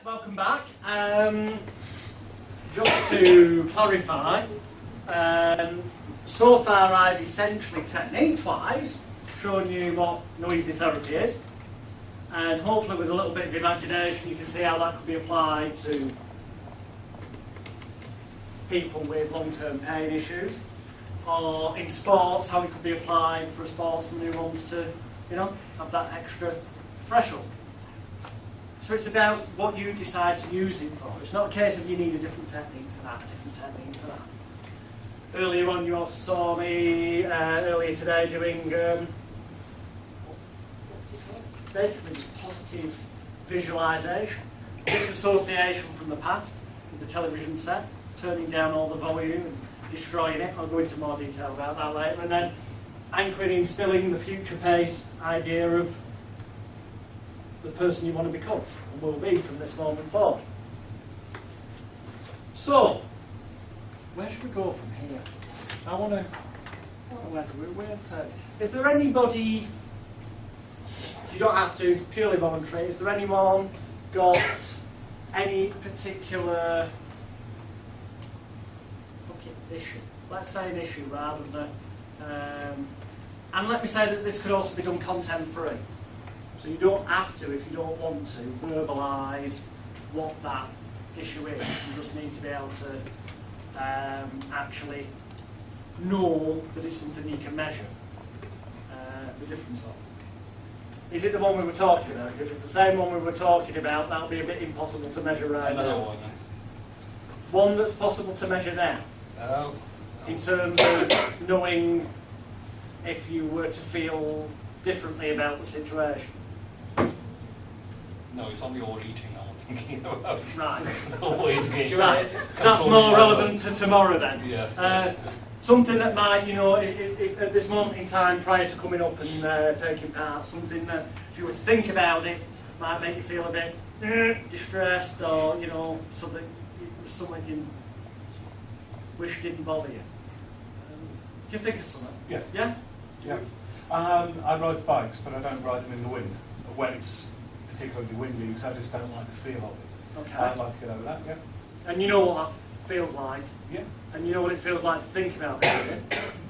welcome back. Just to clarify, so far I've essentially technique-wise shown you what noisy therapy is, and hopefully with a little bit of imagination you can see how that could be applied to people with long-term pain issues, or in sports how it could be applied for a sportsman who wants to, have that extra threshold. So it's about what you decide to use it for. It's not a case of you need a different technique for that, a different technique for that. Earlier on you also saw me, earlier today, doing basically just positive visualisation. Disassociation from the past with the television set, turning down all the volume and destroying it. I'll go into more detail about that later. And then anchoring, instilling the future pace idea of the person you want to become and will be from this moment forward. So, where should we go from here? Is there anybody, you don't have to, it's purely voluntary, is there anyone got any particular issue? Let's say an issue rather than and let me say that this could also be done content free. So you don't have to, if you don't want to, verbalise what that issue is. You just need to be able to actually know that it's something you can measure the difference of. Is it the one we were talking about? If it's the same one we were talking about, that'll be a bit impossible to measure right now. Another one. One that's possible to measure now? Oh. In terms of knowing if you were to feel differently about the situation? No, it's only overeating I'm thinking about. Right. Overeating. You're right. That's more relevant to tomorrow then. Yeah. Something that might, if at this moment in time prior to coming up and taking part, something that if you were to think about it might make you feel a bit distressed, or something you wish didn't bother you. Can you think of something? Yeah. Yeah? Yeah. I ride bikes, but I don't ride them in the wind when it's particularly windy, because I just don't like the feel of it. Okay. I'd like to get over that, yeah. And you know what that feels like? Yeah. And you know what it feels like to think about doing it?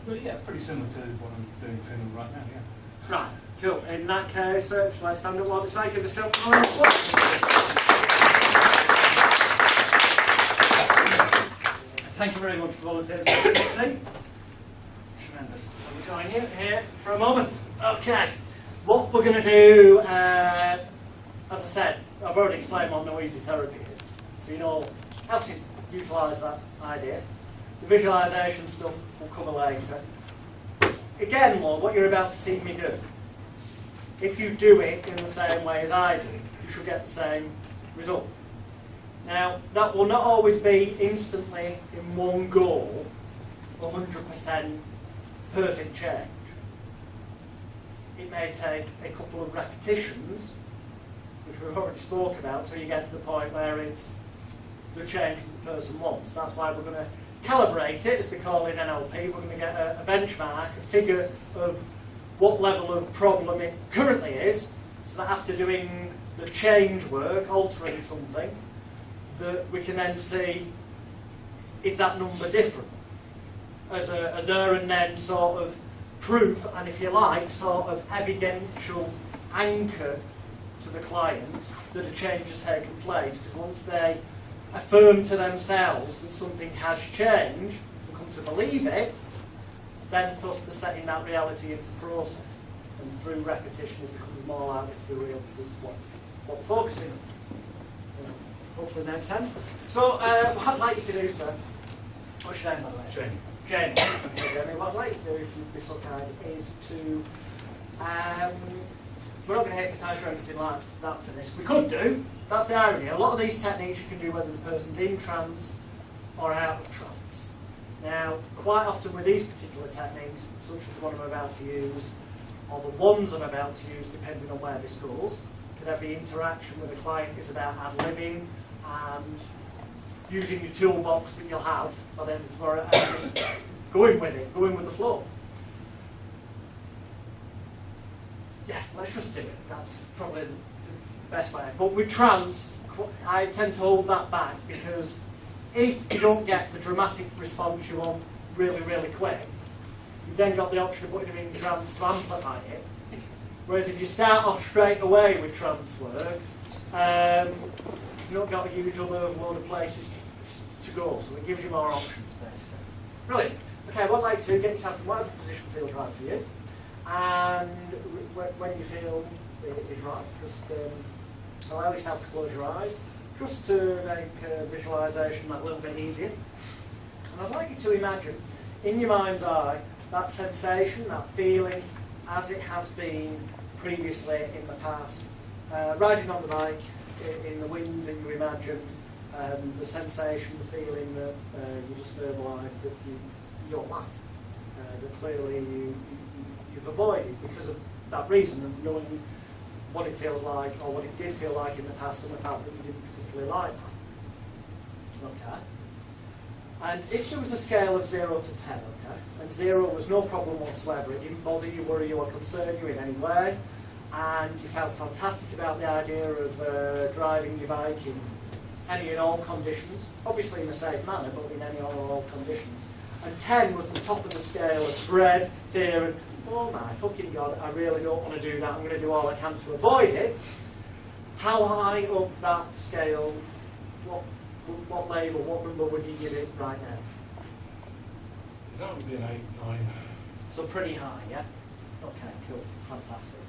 But yeah, pretty similar to what I'm doing in Finland right now, yeah. Right, cool. In that case, shall I stand up while this mic give the show a round of applause? Thank you very much for volunteering for this thing. Tremendous. So we'll join you here for a moment. Okay. What we're going to do, as I said, I've already explained what noisy therapy is. So you know how to utilise that idea. The visualisation stuff will cover later. Again, Lord, what you're about to see me do, if you do it in the same way as I do, you should get the same result. Now, that will not always be instantly, in one go, 100% perfect change. It may take a couple of repetitions, which we've already spoke about, until you get to the point where it's the change that the person wants. That's why we're going to calibrate it, as they call it in NLP. We're going to get a benchmark, a figure of what level of problem it currently is, so that after doing the change work, altering something, that we can then see, is that number different? As a there and then sort of proof, and if you like, sort of evidential anchor to the client that a change has taken place. Because once they affirm to themselves that something has changed and come to believe it, then thus they're setting that reality into process. And through repetition it becomes more likely to be real, because what we're focusing on. Hopefully that makes sense. So, what I'd like you to do, sir, what's your name, by the way? Shane. Jane. Okay, what I'd like you to do, if you'd be so kind, is to, we're not going to hypnotise or anything like that for this. We could do, that's the irony. A lot of these techniques you can do whether the person's in trance or out of trance. Now, quite often with these particular techniques, such as the one I'm about to use, or the ones I'm about to use, depending on where this goes, because every interaction with a client is about ad-libbing and using your toolbox that you'll have by the end of tomorrow and going with it, going with the flow. Yeah, let's just do it. That's probably the best way. But with trance, I tend to hold that back because if you don't get the dramatic response you want really, really quick, you've then got the option of putting in trance to amplify it. Whereas if you start off straight away with trance work, you've not got a huge other load of places to go, so it gives you more options basically. Brilliant. Okay, what I'd like to do, get yourself in whatever position feels right for you, and when you feel it is right, just allow yourself to close your eyes, just to make visualisation that little bit easier. And I'd like you to imagine, in your mind's eye, that sensation, that feeling, as it has been previously in the past. Riding on the bike, in the wind that you imagined, the sensation, the feeling that you just verbalised that you don't like, that clearly you've avoided because of that reason of knowing what it feels like or what it did feel like in the past and the fact that you didn't particularly like that. Okay. And if there was a scale of 0 to 10, okay, and 0 was no problem whatsoever, it didn't bother you, worry you or concern you in any way, and you felt fantastic about the idea of driving your bike in any and all conditions, obviously in a safe manner, but in any or all conditions. And 10 was the top of the scale of dread, fear, and oh my fucking God, I really don't want to do that, I'm going to do all I can to avoid it. How high up that scale, what label, what number would you give it right now? That would be an 8, 9. So pretty high, yeah? Okay, cool, fantastic.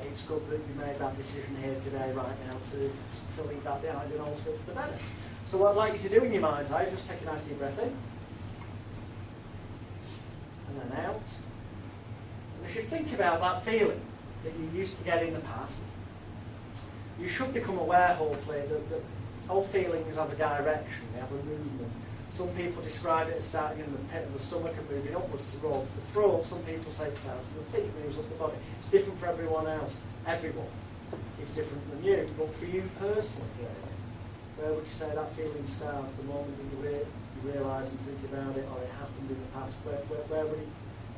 It's good that you made that decision here today, right now, to leave that behind and also for the better. So what I'd like you to do in your mind's eye, just take a nice deep breath in, and then out. And as you think about that feeling that you used to get in the past, you should become aware, hopefully, that all feelings have a direction, they have a movement. Some people describe it as starting in the pit of the stomach and moving upwards towards the throat. Some people say it starts in the feet, moves up the body. It's different for everyone else. Everyone. It's different than you. But for you personally, where would you say that feeling starts the moment that you realise and think about it, or it happened in the past? Where would it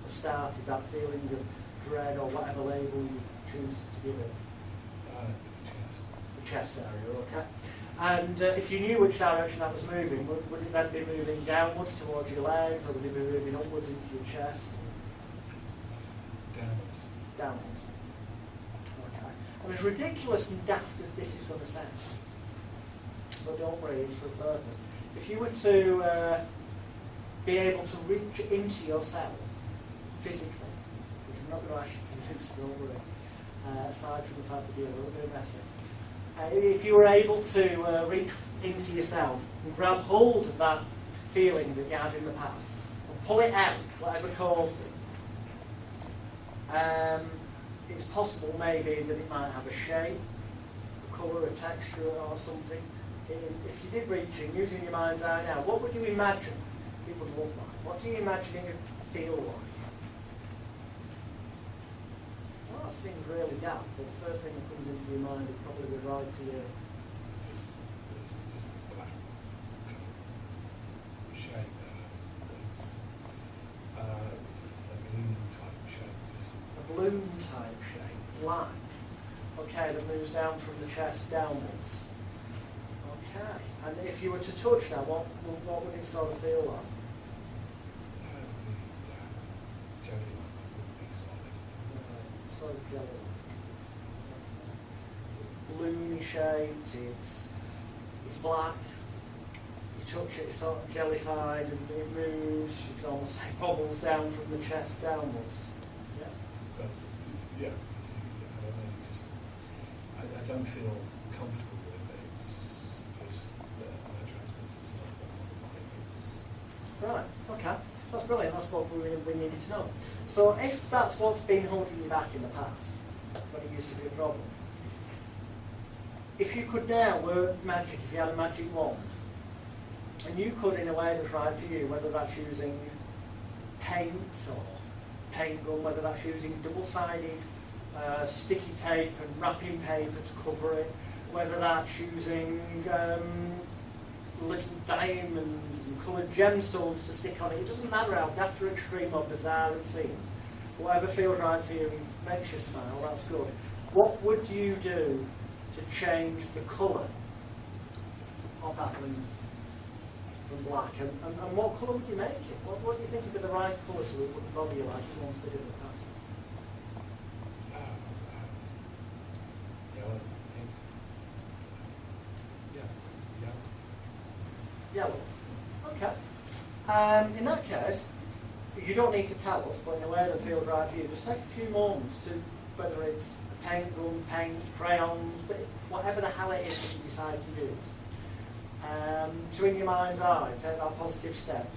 have started, that feeling of dread or whatever label you choose to give it? The chest area, okay. And if you knew which direction that was moving, would it then be moving downwards towards your legs, or would it be moving upwards into your chest? Downwards. Downwards. Okay. And as ridiculous and daft as this is going to sound, but don't worry, it's for a purpose. If you were to be able to reach into yourself physically, which I'm not going to ask you to do, so don't worry, aside from the fact that you're a little bit messy. If you were able to reach into yourself and grab hold of that feeling that you had in the past and pull it out, whatever caused it, it's possible maybe that it might have a shape, a colour, a texture or something. If you did reach in, using your mind's eye now, what would you imagine it would look like? What do you imagine it would feel like? That seems really daft, but the first thing that comes into your mind is probably the right for you. Just black shape. It's a balloon type shape. A balloon type shape, black. Okay, that moves down from the chest downwards. Okay, and if you were to touch that, what would it sort of feel like? Jelly would be solid. Sort of jelly. Balloony shaped, it's black. You touch it, it's sort of jellified and it moves, you could almost say bobbles down from the chest downwards. Yeah. Yeah. I don't feel comfortable with it. It's just that my transmitters not Right, okay. That's brilliant, that's what we needed to know. So if that's what's been holding you back in the past, when it used to be a problem, if you could now work magic, if you had a magic wand, and you could in a way that's right for you, whether that's using paint or paint gun, whether that's using double-sided sticky tape and wrapping paper to cover it, whether that's using little diamonds and coloured gemstones to stick on it. It doesn't matter how daft or extreme or bizarre it seems. Whatever feels right for you and makes you smile, that's good. What would you do to change the colour that than black. And what colour would you make it? What do you think would be the right colour so it wouldn't bother you like it once did in the past? Yellow, pink. Yeah. Yellow. Okay. In that case, you don't need to tell us, but in a way that feels right for you, just take a few moments to, whether it's paint, gun, paints, crayons, but whatever the hell it is that you decide to use, to in your mind's eye, take that positive step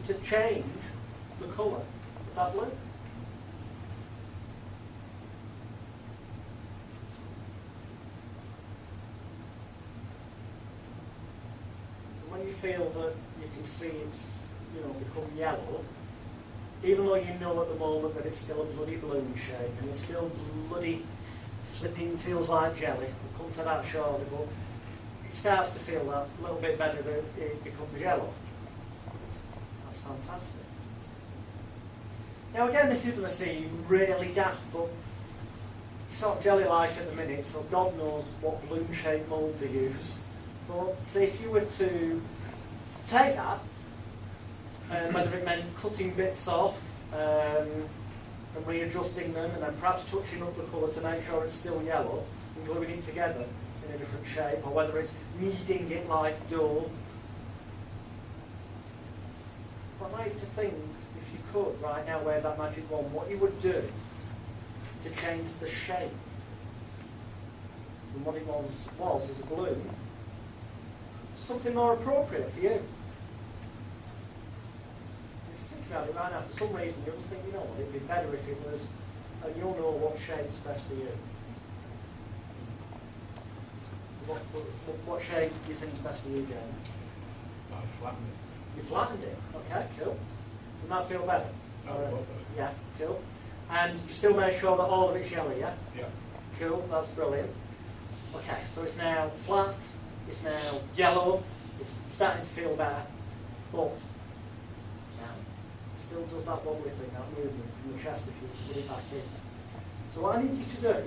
to change the colour of that blue. And when you feel that you can see it's, become yellow, even though you know at the moment that it's still a bloody balloon shape and it's still bloody flipping feels like jelly. We'll come to that shortly, but it starts to feel that a little bit better that it becomes yellow. That's fantastic. Now again, this is going to seem really daft, but it's sort of jelly-like at the minute, so God knows what balloon-shaped mould they used. But if you were to take that, whether it meant cutting bits off and readjusting them, and then perhaps touching up the colour to make sure it's still yellow and gluing it together in a different shape, or whether it's kneading it like dough. I'd like to think, if you could, right now, wave that magic wand, what you would do to change the shape from what it was as a balloon to something more appropriate for you. About it right now, for some reason you'll think, you know what, it'd be better if it was, and you'll know what shape's best for you. So what shape do you think is best for you, Jamie? I flattened it. You flattened it, okay, cool. Doesn't that feel better? Yeah, cool. And you still make sure that all of it's yellow, yeah? Yeah. Cool, that's brilliant. Okay, so it's now flat, it's now yellow, it's starting to feel better, but still does that wobbly thing, that movement from the chest if you put it back in. So what I need you to do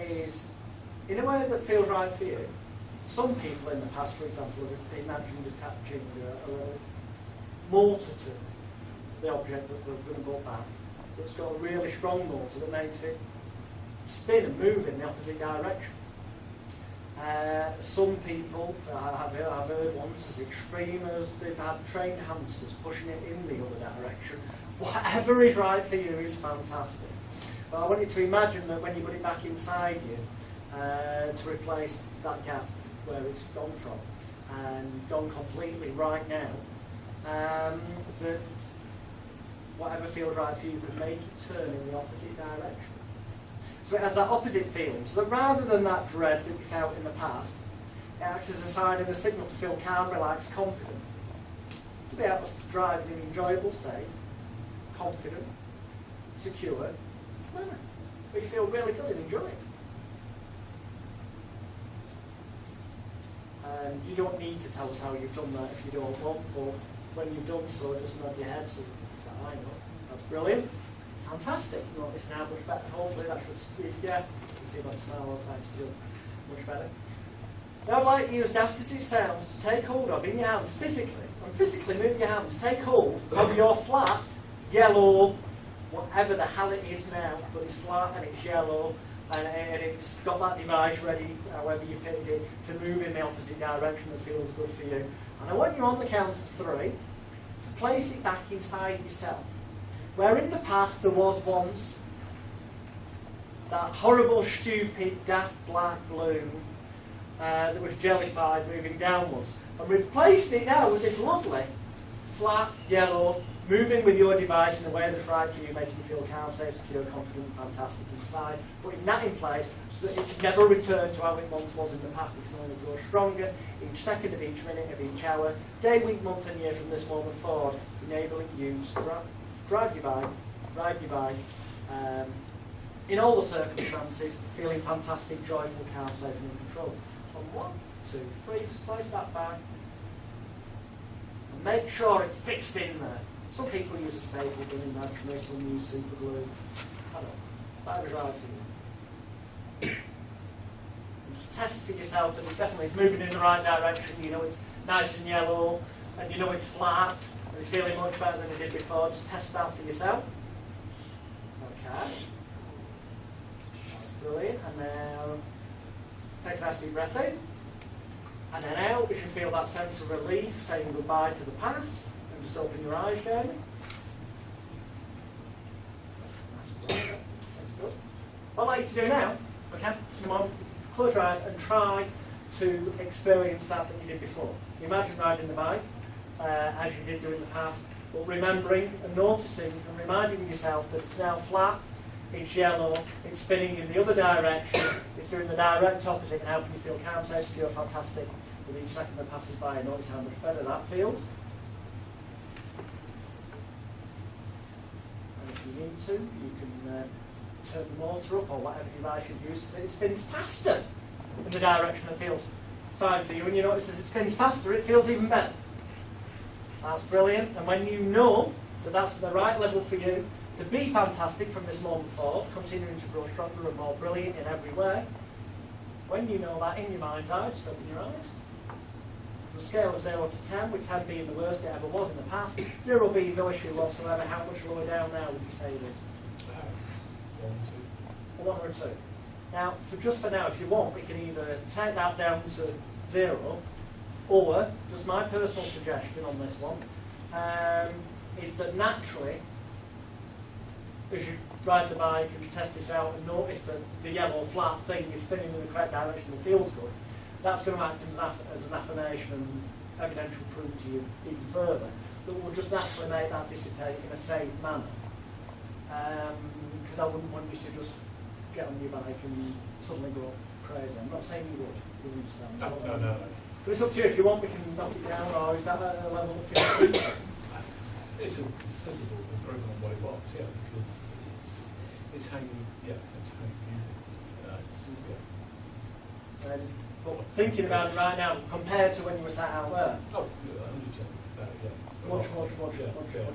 is, in a way that feels right for you, some people in the past, for example, have imagined attaching a motor to the object that we're going to go back. It's got a really strong motor that makes it spin and move in the opposite direction. Some people, I've heard ones as extreme as they've had trained hamsters pushing it in the other direction. Whatever is right for you is fantastic. But I want you to imagine that when you put it back inside you, to replace that gap where it's gone from, and gone completely right now, that whatever feels right for you can make it turn in the opposite direction. So it has that opposite feeling, so that rather than that dread that you felt in the past, it acts as a sign and a signal to feel calm, relaxed, confident. To be able to drive in an enjoyable state, confident, secure, manner, where you feel really good and enjoy it. And you don't need to tell us how you've done that if you don't want, but when you've done so, just nod your head so I know. That's brilliant. Fantastic. Notice now much better. Hopefully that should, yeah, you can see my smile was starting to feel much better. Now I'd like you, as daft as it sounds, to take hold of in your hands physically, and physically move your hands, take hold of your flat, yellow, whatever the hell it is now, but it's flat and it's yellow, and it's got that device ready, however you fitted it, to move in the opposite direction that feels good for you. And I want you on the count of 3 to place it back inside yourself. Where in the past there was once that horrible, stupid, daft black balloon that was jellified moving downwards, and replaced it now with this lovely, flat, yellow, moving with your device in a way that's right for you, making you feel calm, safe, secure, confident, fantastic inside, putting that in place so that it can never return to how it once was in the past. It can only grow stronger each second of each minute of each hour, day, week, month and year from this moment forward, enabling you to drive your bike, ride your bike, in all the circumstances, feeling fantastic, joyful, calm, safe and in control. On 1, 2, 3, just place that back and make sure it's fixed in there. Some people use a staple gun in naturally, some use super glue. I don't know, that was right for you. And just to test for yourself that it's moving in the right direction. You know it's nice and yellow, and you know it's flat, and it's feeling much better than it did before. Just test that for yourself. Okay. Brilliant. And now take a nice deep breath in. And then out, you should feel that sense of relief, saying goodbye to the past. And just open your eyes, Jamie. That's brilliant. That's good. What I'd like you to do now, okay, come on, close your eyes and try to experience that you did before. Imagine riding the bike, as you did do in the past, but remembering and noticing and reminding yourself that it's now flat, it's yellow, it's spinning in the other direction, it's doing the direct opposite and helping you feel calm, safe, secure, fantastic. With each second that passes by, notice how much better that feels. And if you need to, you can turn the motor up or whatever device you use so that it spins faster in the direction that feels fine for you. And you notice as it spins faster, it feels even better. That's brilliant. And when you know that that's the right level for you to be fantastic from this moment forward, continuing to grow stronger and more brilliant in every way, when you know that in your mind's eye, just open your eyes. On a scale of 0 to 10, with 10 being the worst it ever was in the past, 0 being no issue whatsoever, how much lower down now would you say it is? 1 or 2. Now, just for now, if you want, we can either take that down to 0, or, just my personal suggestion on this one, is that naturally, as you ride the bike and you test this out and notice that the yellow flat thing is spinning in the correct direction and feels good, that's going to act as an affirmation and evidential proof to you even further that will just naturally make that dissipate in a safe manner. Because I wouldn't want you to just get on your bike and suddenly go crazy. I'm not saying you would, you understand. No. But it's up to you. If you want, we can knock it down, or is that a level that feels good? It's a considerable improvement on what it was, yeah, because it's how you view things. But thinking about it right now, compared to when you were sat out there, Oh, 100%. Yeah. much. Yeah.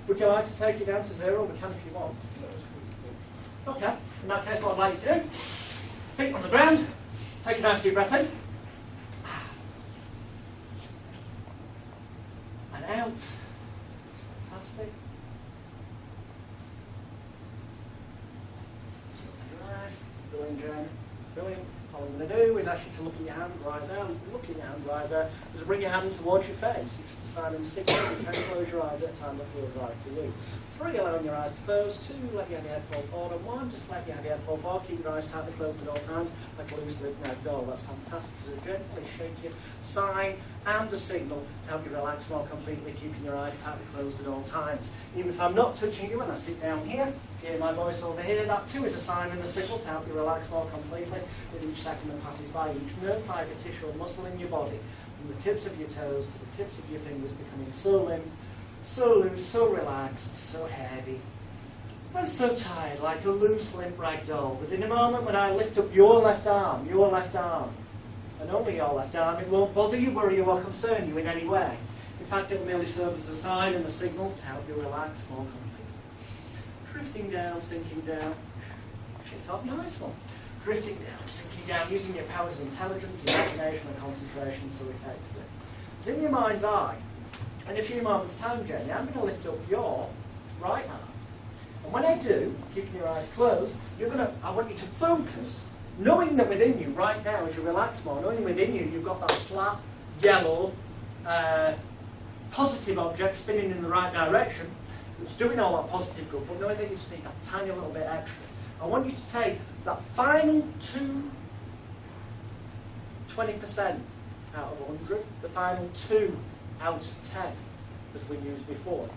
Would you like to take it down to 0? We can if you want. No, it's good. Okay. In that case, what I'd like you to do, feet on the ground, take a nice deep breath in, and out. It's fantastic. Open your eyes. Brilliant, Jen. Brilliant. All I'm going to do is ask you to look at your hand right now. Look at your hand right there. Just bring your hand towards your face. It's just a sign in 6. You can close your eyes at a time that feels right for you. 3, allowing your eyes to close. 2, let your head fall forward. And 1, just let your head fall forward. Keep your eyes tightly closed at all times, like a loose lip rag doll. That's fantastic. Just gently shake you. Sign and a signal to help you relax more completely, keeping your eyes tightly closed at all times. Even if I'm not touching you when I sit down here, if you hear my voice over here, that too is a sign and a signal to help you relax more completely with each second that passes by. Each nerve, fibre, tissue and muscle in your body, from the tips of your toes to the tips of your fingers, becoming so limp, so loose, so relaxed, so heavy, and so tired, like a loose, limp rag doll, that in a moment when I lift up your left arm, and only your left arm, it won't bother you, worry you, or concern you in any way. In fact, it will merely serve as a sign and a signal to help you relax more completely. Drifting down, sinking down. Shift up, nice one. Drifting down, sinking down, using your powers of intelligence, imagination, and concentration so effectively. It's in your mind's eye. In a few moments' time, Jenny, I'm going to lift up your right arm. And when I do, keeping your eyes closed, I want you to focus, knowing that within you, right now, as you relax more, knowing within you, you've got that flat, yellow, positive object spinning in the right direction. It's doing all that positive good, but knowing that you just need that tiny little bit extra. I want you to take that final 20% out of 100, the final 2 out of 10, as we used before.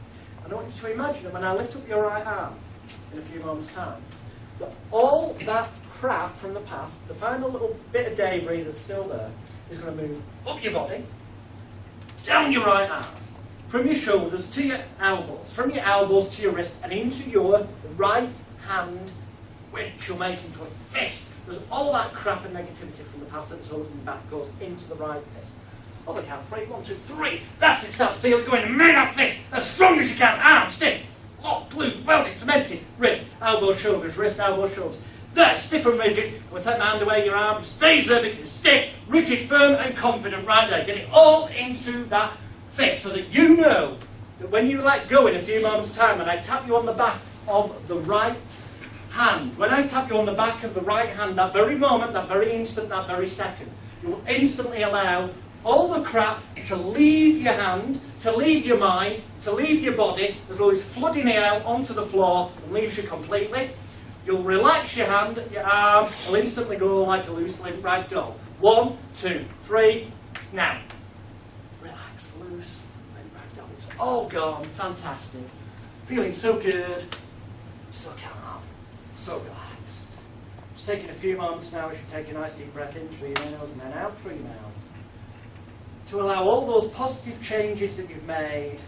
And I want you to imagine that when I lift up your right arm in a few moments' time, that all that crap from the past, the final little bit of debris that's still there, is going to move up your body, down your right arm, from your shoulders to your elbows, from your elbows to your wrist, and into your right hand, which you'll make into a fist. There's all that crap and negativity from the past that's holding you back goes into the right fist. Other count, 3, 1, 2, 3. That's it, starts feeling, going to make that fist as strong as you can. Arm stiff, locked, glued, welded, cemented. Wrist, elbow, shoulders, wrist, elbow, shoulders. There, stiff and rigid. I'm going to take my hand away, your arm stays there because it's stiff, rigid, firm and confident right there. Get it all into that fist so that you know that when you let go in a few moments' time, and I tap you on the back of the right hand, when I tap you on the back of the right hand, that very moment, that very instant, that very second, you will instantly allow all the crap to leave your hand, to leave your mind, to leave your body, as though it's flooding it out onto the floor and leaves you completely. You'll relax your hand, your arm will instantly go like a loose limp rag doll. 1, 2, 3, now. Relax, loose, limp rag doll. It's all gone, fantastic. Feeling so good, so calm, so relaxed. Just taking a few moments now as you take a nice deep breath in through your nose and then out through your mouth. To allow all those positive changes that you've made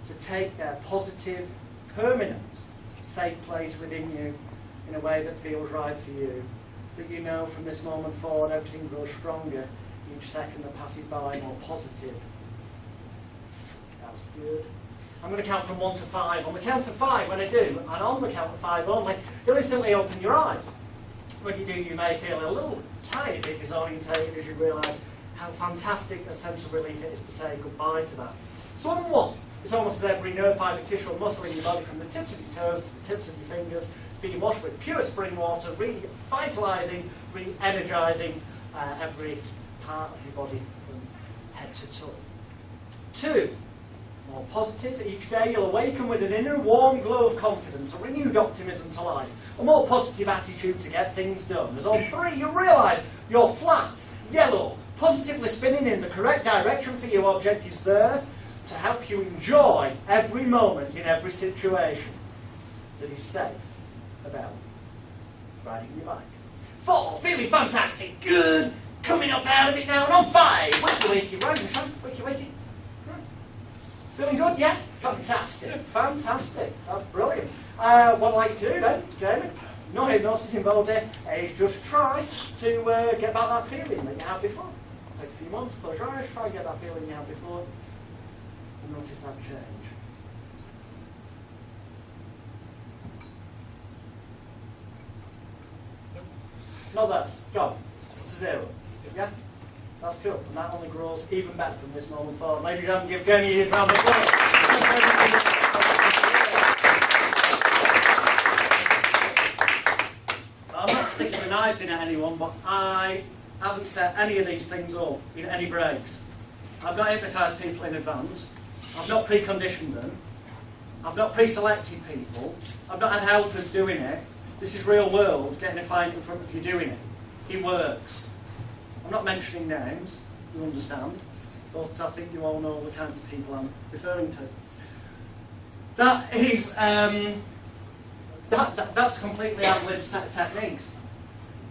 to take their positive, permanent, safe place within you in a way that feels right for you. So that you know from this moment forward everything grows stronger each second that passes by, more positive. That's good. I'm going to count from 1 to 5. On the count of 5, when I do, and on the count of 5 only, you'll instantly open your eyes. When you do, you may feel a little tiny bit disorientated as you realise how fantastic a sense of relief it is to say goodbye to that. So on 1, it's almost as every nerve, fibre, tissue and muscle in your body, from the tips of your toes to the tips of your fingers, being washed with pure spring water, revitalising, re-energising every part of your body from head to toe. 2, more positive. Each day you'll awaken with an inner warm glow of confidence, a renewed optimism to life, a more positive attitude to get things done. As on 3, you realise you're flat, yellow, positively spinning in the correct direction for your object is there to help you enjoy every moment in every situation that is safe about riding your bike. 4, feeling fantastic, good, coming up out of it now, and on 5, wakey, rising, wakey. Feeling good, yeah? Fantastic, fantastic, that's brilliant. What I'd like to do then, Jamie, no hypnosis involved here, is just try to get back that feeling that you had before. Take a few moments, close your eyes, try and get that feeling you had before. Notice that change. Not there. Gone. It's a 0. Yeah? That's cool. And that only grows even better from this moment forward. Ladies and gentlemen, give Jamie a round of applause. I'm not sticking a knife in at anyone, but I haven't set any of these things up in any breaks. I've not hypnotised people in advance. I've not preconditioned them. I've not pre-selected people. I've not had helpers doing it. This is real world, getting a client in front of you doing it. It works. I'm not mentioning names, you understand, but I think you all know the kinds of people I'm referring to. That is, that's a completely ad-lib set of techniques.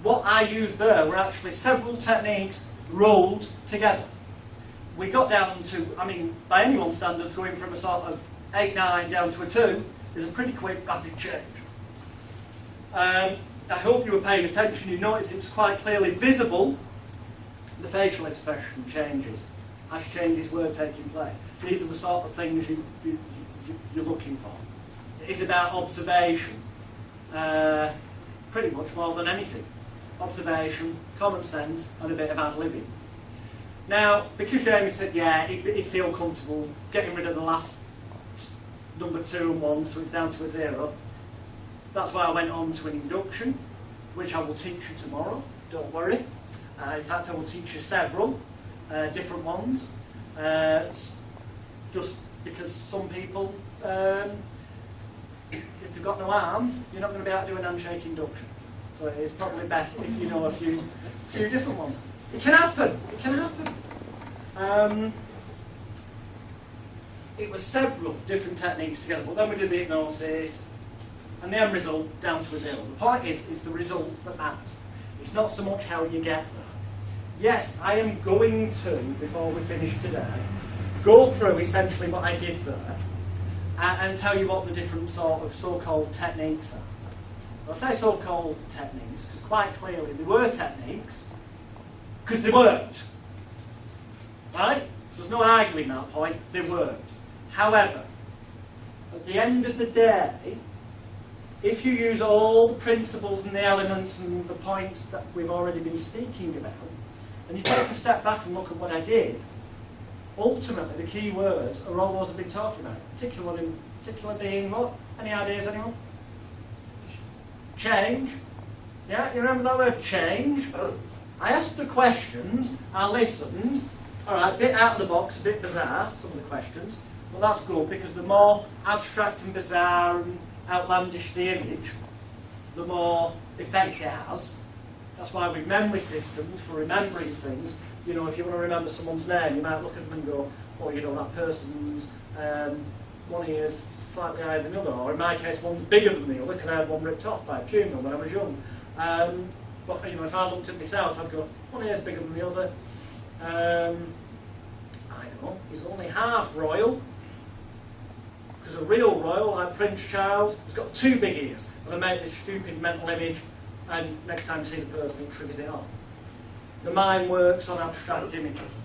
What I used there were actually several techniques rolled together. We got down to, I mean, by anyone's standards, going from a sort of 8, 9 down to a 2 is a pretty quick, rapid change. I hope you were paying attention. You noticed it was quite clearly visible. The facial expression changes as changes were taking place. These are the sort of things you're looking for. It is about observation, pretty much more than anything. Observation, common sense, and a bit of ad-libbing. Now, because Jamie said, yeah, he'd feel comfortable getting rid of the last number 2 and 1, so it's down to a 0, that's why I went on to an induction, which I will teach you tomorrow, don't worry. In fact, I will teach you several different ones, just because some people, if they've got no arms, you're not going to be able to do an handshake induction. So it's probably best if you know a few different ones. It can happen. It can happen. It was several different techniques together, but then we did the hypnosis, and the end result down to a 0. The point is, it's the result that matters. It's not so much how you get there. Yes, I am going to, before we finish today, go through essentially what I did there, and tell you what the different sort of so-called techniques are. I'll say so-called techniques, because quite clearly they were techniques, because they worked. Right? There's no arguing that point, they worked. However, at the end of the day, if you use all the principles and the elements and the points that we've already been speaking about, and you take a step back and look at what I did, ultimately the key words are all those I've been talking about, particularly being what? Any ideas, anyone? Change. Yeah, you remember that word change? I asked the questions, I listened. Alright, a bit out of the box, a bit bizarre, some of the questions. But that's good, because the more abstract and bizarre and outlandish the image, the more effect it has. That's why with memory systems, for remembering things, you know, if you want to remember someone's name, you might look at them and go, oh, you know, that person's one ear's slightly higher than the other, or in my case, one's bigger than the other, because I had one ripped off by a puma when I was young. But you know, if I looked at myself, I'd go, one ear's bigger than the other. I don't know, he's only half royal, because a real royal, like Prince Charles, has got 2 big ears. And I make this stupid mental image, and next time you see the person, it triggers it off. The mind works on abstract images.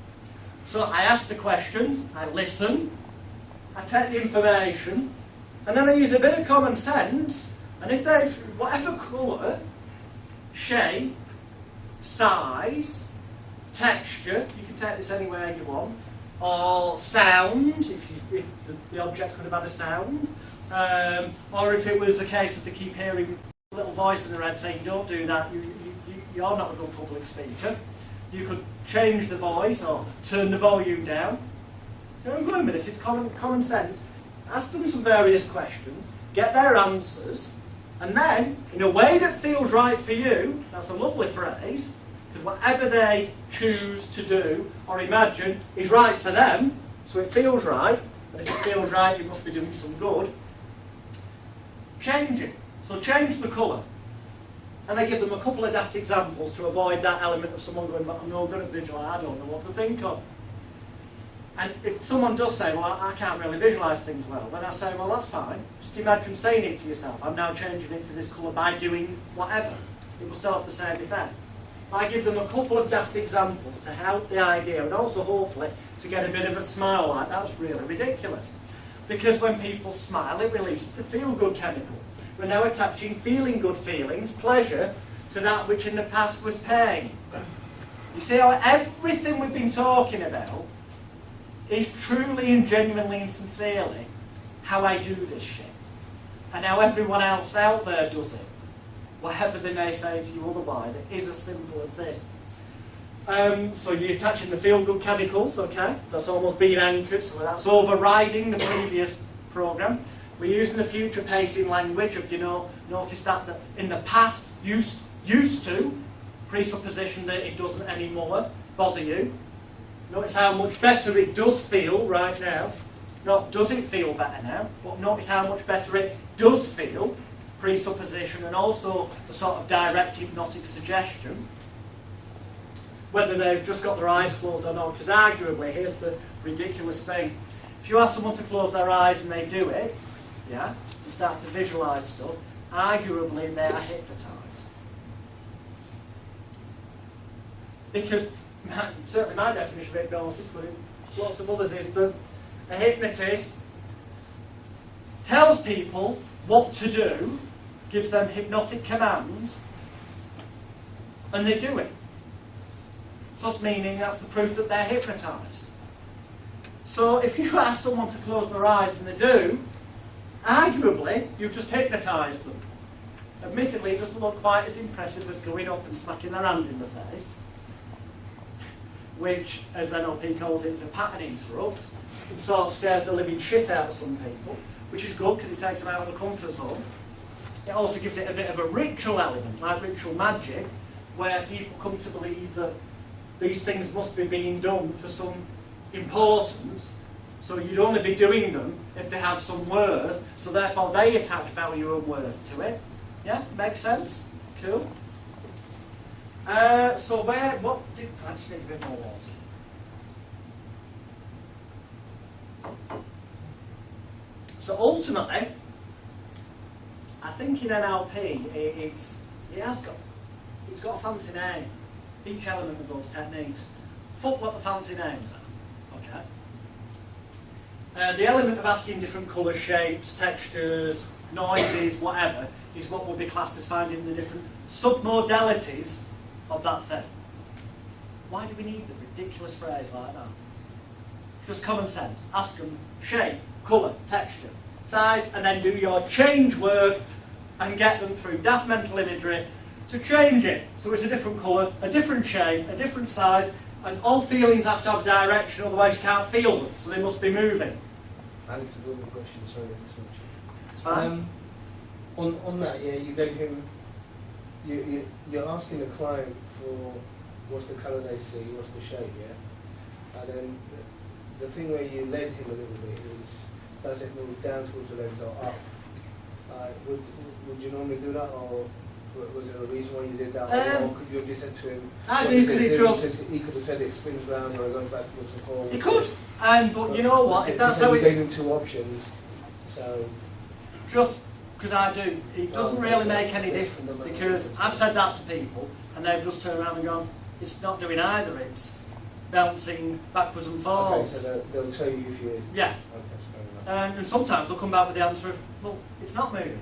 So I ask the questions, I listen, I take the information, and then I use a bit of common sense, and if they've, whatever colour, shape, size, texture, you can take this anywhere you want, or sound, if the object could have had a sound, or if it was a case of they keep hearing a little voice in their head saying, don't do that, you're not a good public speaker. You could change the voice or turn the volume down. You know, I'm going with this, it's common sense. Ask them some various questions, get their answers, and then, in a way that feels right for you, that's a lovely phrase, because whatever they choose to do or imagine is right for them, so it feels right, and if it feels right, you must be doing some good. Change it. So change the colour. And I give them a couple of daft examples to avoid that element of someone going, I'm not good at visualise, I don't know what to think of. And if someone does say, well, I can't really visualise things well, then I say, well, that's fine. Just imagine saying it to yourself. I'm now changing it to this colour by doing whatever. It will still have the same effect. I give them a couple of daft examples to help the idea, and also hopefully to get a bit of a smile like that's really ridiculous. Because when people smile, it releases the feel-good chemical. We're now attaching feeling good feelings, pleasure, to that which in the past was pain. You see how everything we've been talking about is truly and genuinely and sincerely how I do this shit. And how everyone else out there does it. Whatever they may say to you otherwise, it is as simple as this. So you're attaching the feel-good chemicals, okay? That's almost being anchored, so that's overriding the previous programme. We're using the future pacing language of, you know, notice that in the past used to, presupposition that it doesn't anymore bother you. Notice how much better it does feel right now. Not does it feel better now, but notice how much better it does feel, presupposition, and also the sort of direct hypnotic suggestion. Whether they've just got their eyes closed or not, because arguably, here's the ridiculous thing. If you ask someone to close their eyes and they do it, yeah, to start to visualise stuff, arguably they are hypnotised. Because, certainly my definition of hypnosis, but lots of others, is that a hypnotist tells people what to do, gives them hypnotic commands, and they do it. Thus meaning that's the proof that they're hypnotised. So if you ask someone to close their eyes and they do, arguably you've just hypnotised them. Admittedly, it doesn't look quite as impressive as going up and smacking their hand in the face, which, as NLP calls it, is a pattern interrupt. It sort of scares the living shit out of some people, which is good because it takes them out of the comfort zone. It also gives it a bit of a ritual element, like ritual magic, where people come to believe that these things must be being done for some importance, so you'd only be doing them if they have some worth, so therefore they attach value and worth to it. Yeah, makes sense? Cool. I just need a bit more water. So ultimately, I think in NLP, it's got a fancy name. Each element of those techniques. Fuck what the fancy names are. Okay. The element of asking different colours, shapes, textures, noises, whatever, is what would be classed as finding the different submodalities of that thing. Why do we need the ridiculous phrase like that? Just common sense. Ask them shape, colour, texture, size, and then do your change work and get them through daft mental imagery to change it. So it's a different colour, a different shape, a different size, and all feelings have to have direction, otherwise you can't feel them, so they must be moving. Alex, a little question, sorry. It's fine. On that, yeah, you gave him, you're asking the client for what's the colour they see, what's the shape, yeah? And then the thing where you led him a little bit is, does it move down towards the legs or up? Would you normally do that, or was there a reason why you did that? Or could you have just said to him, I do, because it draws... he could have said it spins round or it goes back towards the forward? He could, but you know what, if that's how you it... gave him two options, so... Just because I do, it doesn't really make any difference, because I've said that to people and they've just turned around and gone, it's not doing either, it's bouncing backwards and forwards. Okay, so they'll tell you if you... Yeah. Okay, fair enough. And sometimes they'll come back with the answer of, well, it's not moving.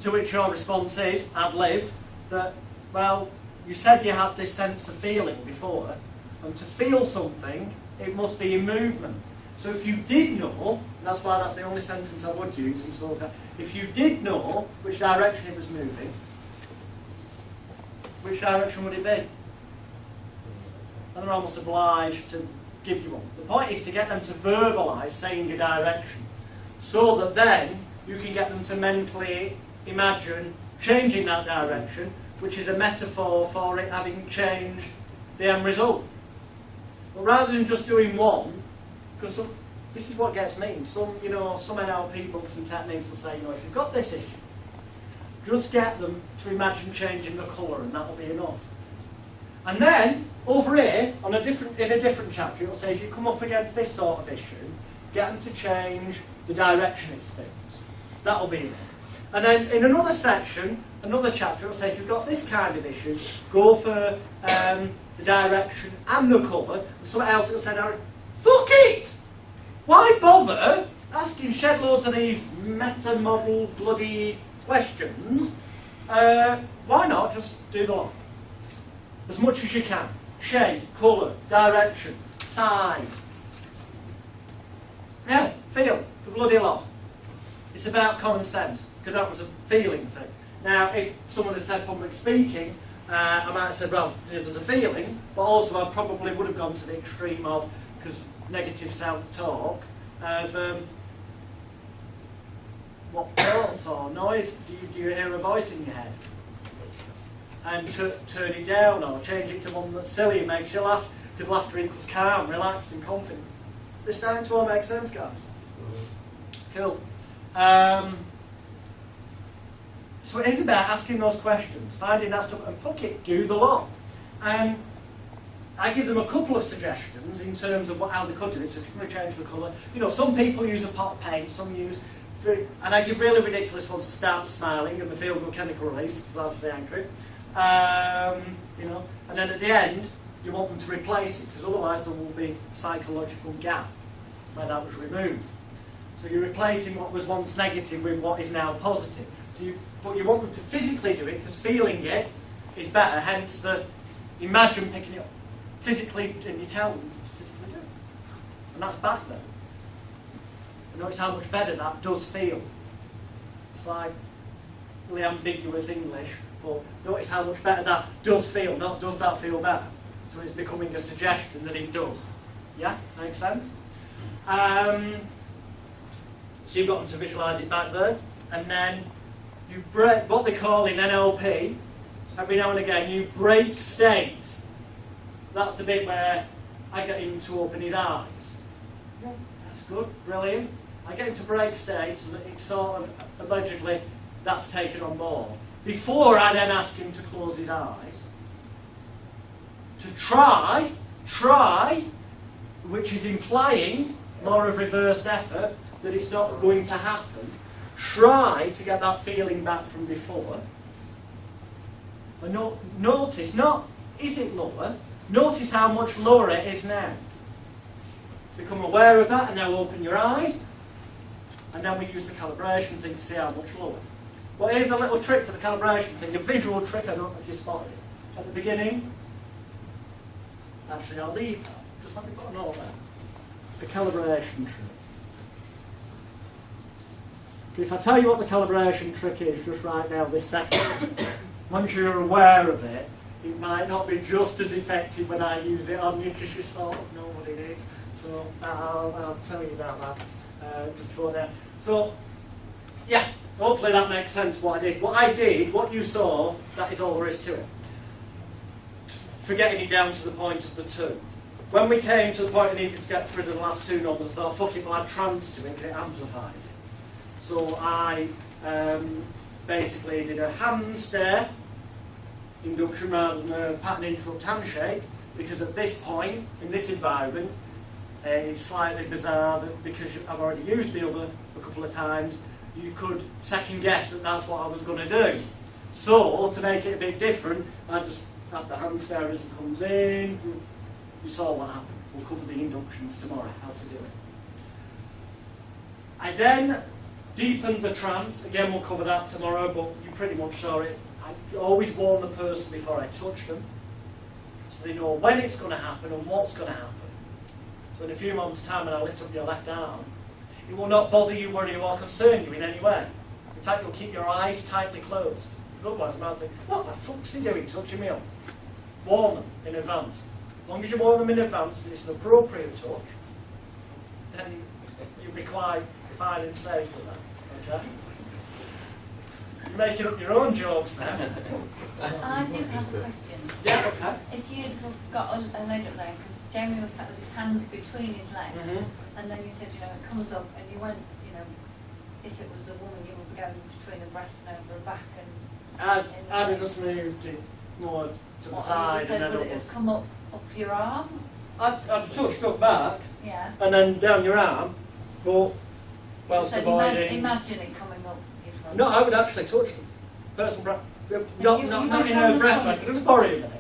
To which your response is, ad-libbed, that, well, you said you had this sense of feeling before, and to feel something, it must be in movement. So if you did know, and that's why that's the only sentence I would use, and so if you did know which direction it was moving, which direction would it be? And they're almost obliged to give you one. The point is to get them to verbalise saying a direction, so that then you can get them to mentally imagine changing that direction, which is a metaphor for it having changed the end result. But rather than just doing one, because this is what gets me. Some NLP books and techniques will say, if you've got this issue, just get them to imagine changing the colour, and that'll be enough. And then over here, in a different chapter, it'll say if you come up against this sort of issue, get them to change the direction it spins. That'll be enough. And then in another section, another chapter, it'll say if you've got this kind of issue, go for the direction and the colour. And something else it'll say, fuck it! Why bother asking shed loads of these meta-model bloody questions? Why not just do the lot? As much as you can. Shape, colour, direction, size. Yeah, feel the bloody lot. It's about common sense, because that was a feeling thing. Now, if someone had said public speaking, I might have said, well, there's a feeling, but also I probably would have gone to the extreme of, because negative self-talk, of what thoughts or noise do you hear a voice in your head? And turn it down or change it to one that's silly and makes you laugh, because laughter equals calm, relaxed and confident. This starting to all make sense, guys? Cool. So it is about asking those questions, finding that stuff, and fuck it, do the lot. I give them a couple of suggestions in terms of how they could do it. So if you're going to change the colour, some people use a pot of paint, some use, and I give really ridiculous ones to start smiling and the feel-good chemical release, that's the anchor. And then at the end, you want them to replace it, because otherwise there will be a psychological gap where that was removed. So you're replacing what was once negative with what is now positive. But you want them to physically do it, because feeling it is better, hence the imagine picking it up physically, and you tell them to physically do it. And that's back there. And notice how much better that does feel. It's like really ambiguous English, but notice how much better that does feel, not does that feel better. So it's becoming a suggestion that it does. Yeah? Makes sense? So you've got them to visualise it back there, and then you break, what they call in NLP, every now and again, you break state. That's the bit where I get him to open his eyes. Yeah, that's good, brilliant. I get him to break state so that it's sort of, allegedly, that's taken on board. Before I then ask him to close his eyes, to try, which is implying law of reversed effort, that it's not going to happen. Try to get that feeling back from before. And notice, not is it lower, notice how much lower it is now. Become aware of that, and now open your eyes. and then we use the calibration thing to see how much lower. But here's the little trick to the calibration thing, a visual trick, I don't know if you spotted it. At the beginning, actually I'll leave that, just let me put a note there. The calibration trick. If I tell you what the calibration trick is just right now, this second, once you're aware of it, it might not be just as effective when I use it on you because you sort of know what it is. So I'll tell you about that before that. So, yeah, hopefully that makes sense what I did. What I did, what you saw, that is all there is to it. Forgetting it down to the point of the 2. When we came to the point we needed to get rid of the last 2 numbers, I thought, fuck it, we'll add trans to it and it amplifies it. So I basically did a hand stare induction rather than a pattern interrupt handshake, because at this point, in this environment, it's slightly bizarre that because I've already used the other a couple of times, you could second guess that that's what I was going to do. So, to make it a bit different, I just had the hand stare as it comes in. You saw what happened. We'll cover the inductions tomorrow, how to do it. I then deepened the trance. Again, we'll cover that tomorrow, but you pretty much saw it. I always warn the person before I touch them, so they know when it's going to happen and what's going to happen. So in a few moments' time, when I lift up your left arm, it will not bother you, worry you, or concern you in any way. In fact, you'll keep your eyes tightly closed. Otherwise, I might think, what the fuck's he doing touching me up? Warn them in advance. As long as you warn them in advance that it's an appropriate touch, then you'll be quite fine and safe with that. Okay? You're making up your own jokes now. I do have a question. Yeah, okay. If you'd have got a leg up there, because Jamie was sat with his hands between his legs, and then you said, it comes up, and you went, if it was a woman, you would be going between the breast and over her back, and I'd have just moved it more to the side. You just said, and would then it have come up your arm? I'd have touched up back, Yeah. and then down your arm, but whilst said avoiding... imagine it coming up your front. No, I would actually touch them. Personal breast. Not in went her from the breast, front. I could just borrow a minute.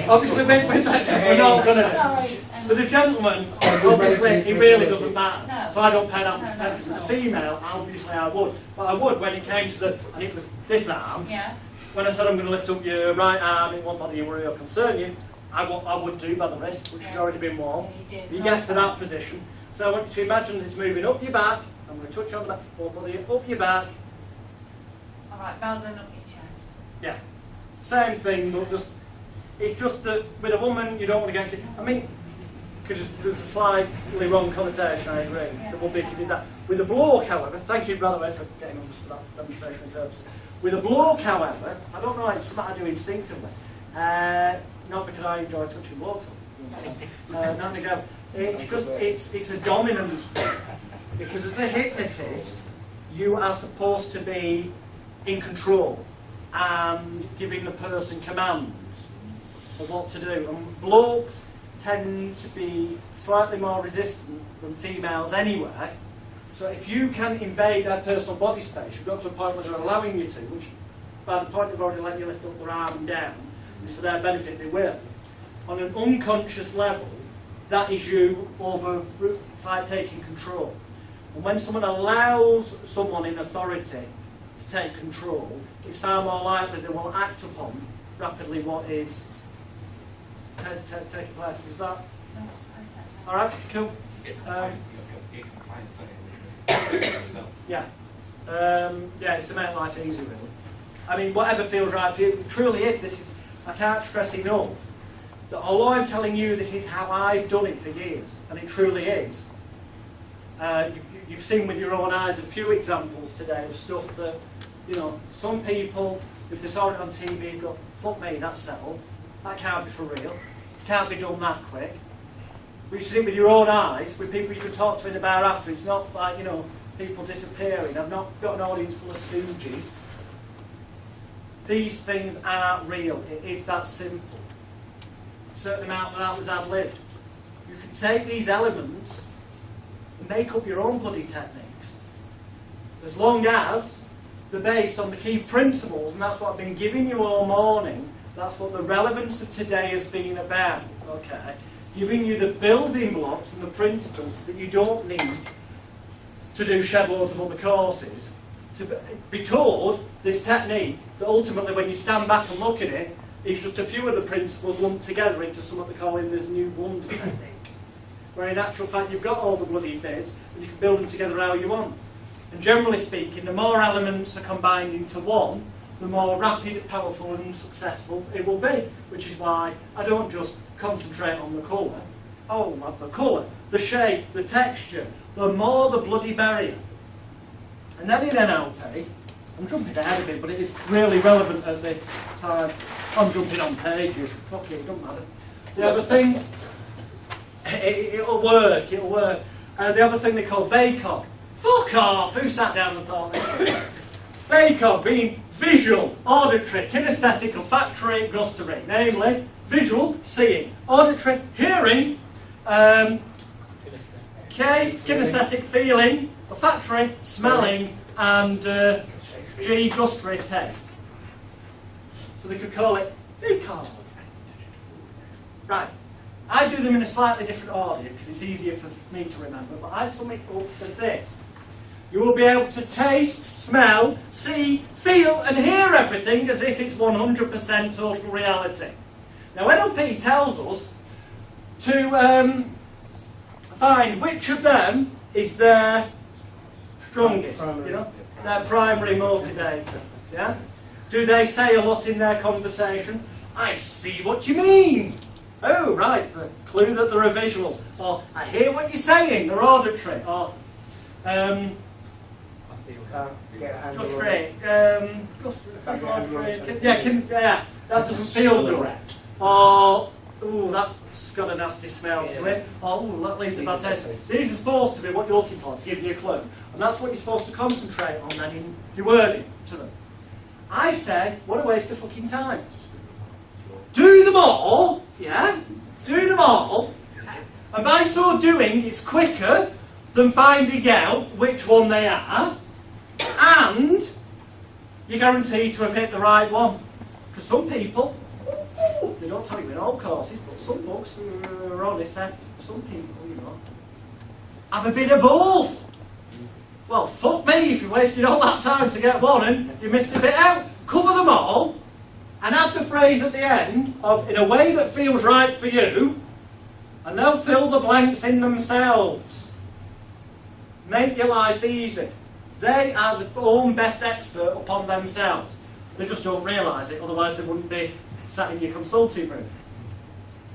Obviously, we're not going to. Sorry. For the gentleman, obviously, it really doesn't matter. No. So I don't pay that much No, attention. no. The female, obviously, I would. But I would when it came to the, and it was this arm. Yeah. When I said I'm going to lift up your right arm, it won't bother you, worry or concern you. I would do by the wrist, which has already been warm. Yeah, you did. You get to that position. So I want you to imagine it's moving up your back. I'm going to touch on the back. Won't bother you, up your back. All right, rather than up your chest. Yeah. Same thing, but just it's just that with a woman you don't want to get. I mean, because there's a slightly wrong connotation. I agree. Yeah. It would be if you did that. With a bloke, however, thank you by the way for getting on for that demonstration purpose. With a bloke, however, I don't know. It's something I do instinctively. Not because I enjoy touching blokes. Not again. It's just it's a dominance thing. Because as a hypnotist, you are supposed to be in control and giving the person commands of what to do. And blokes tend to be slightly more resistant than females anyway. So if you can invade their personal body space, you've got to a point where they're allowing you to, which by the point they've already let you lift up their arm and down, is for their benefit, they will. On an unconscious level, that is you over, it's like taking control. And when someone allows someone in authority to take control, it's far more likely they will act upon rapidly what is taking place. Is that No, that's perfect. all right? Cool. Yeah. Yeah, it's to make life easy, really. I mean, whatever feels right for you. It truly is. This is. I can't stress enough that although I'm telling you this is how I've done it for years, and it truly is. You've seen with your own eyes a few examples today of stuff that, some people, if they saw it on TV, go, fuck me, that's settled. That can't be for real. Can't be done that quick. But you see it with your own eyes, with people you can talk to in the bar after. It's not like, people disappearing. I've not got an audience full of stooges. These things are real. It is that simple. A certain amount of that was ad-libbed. You can take these elements and make up your own bloody techniques. As long as they're based on the key principles, and that's what I've been giving you all morning. That's what the relevance of today has been about. Okay, giving you the building blocks and the principles that you don't need to do shed loads of other courses, to be taught this technique that ultimately when you stand back and look at it, it's just a few of the principles lumped together into something they call the new wonder technique. Where in actual fact you've got all the bloody bits and you can build them together how you want. And generally speaking, the more elements are combined into one, the more rapid, powerful and successful it will be. Which is why I don't just concentrate on the colour. Oh, the colour, the shape, the texture, the more the bloody merrier. And then in NLP, I'm jumping ahead a bit, but it is really relevant at this time. I'm jumping on pages. Okay, it doesn't matter. The other thing, it'll work. The other thing they call VACOG. Fuck off! Who sat down and thought this? VACOG being visual, auditory, kinesthetic, olfactory, gustatory. Namely, visual, seeing, auditory, hearing, kinesthetic, feeling, olfactory, smelling, and G, gustatory, taste. So they could call it VACOG. Right. I do them in a slightly different order because it's easier for me to remember, but I sum it up as this. You will be able to taste, smell, see, feel and hear everything as if it's 100% total reality. Now NLP tells us to find which of them is their strongest, their primary motivator. Yeah? Do they say a lot in their conversation? I see what you mean. Oh, right, the clue that they're a visual. Or, I hear what you're saying, they're auditory. Or, yeah, that doesn't feel correct. Or, ooh, that's got a nasty smell to it. Or, ooh, that leaves a bad taste. These are supposed to be what you're looking for, to give you a clue. And that's what you're supposed to concentrate on then in your wording to them. I say, what a waste of fucking time. Do them all, yeah? Do them all. And by so doing, it's quicker than finding out which one they are. And you're guaranteed to have hit the right one. Because some people, they don't tell you in all courses, but some books are honest, some people, have a bit of both. Well, fuck me if you wasted all that time to get one and you missed a bit out. Cover them all. And add the phrase at the end of, in a way that feels right for you, and they'll fill the blanks in themselves. Make your life easy. They are the own best expert upon themselves. They just don't realise it, otherwise they wouldn't be sat in your consulting room.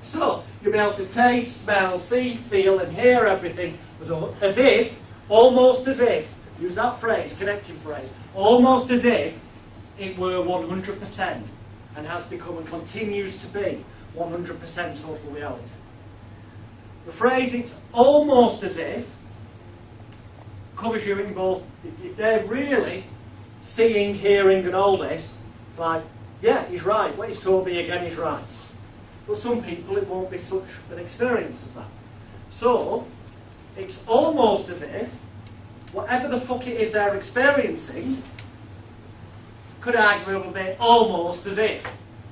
So, you'll be able to taste, smell, see, feel and hear everything as if, almost as if, use that phrase, connecting phrase, almost as if it were 100%. And has become and continues to be 100% total reality. The phrase, it's almost as if, covers you in both. If they're really seeing, hearing and all this, it's like, yeah, he's right. What he's told me again is right. But some people, it won't be such an experience as that. So, it's almost as if, whatever the fuck it is they're experiencing, could arguably be almost as if.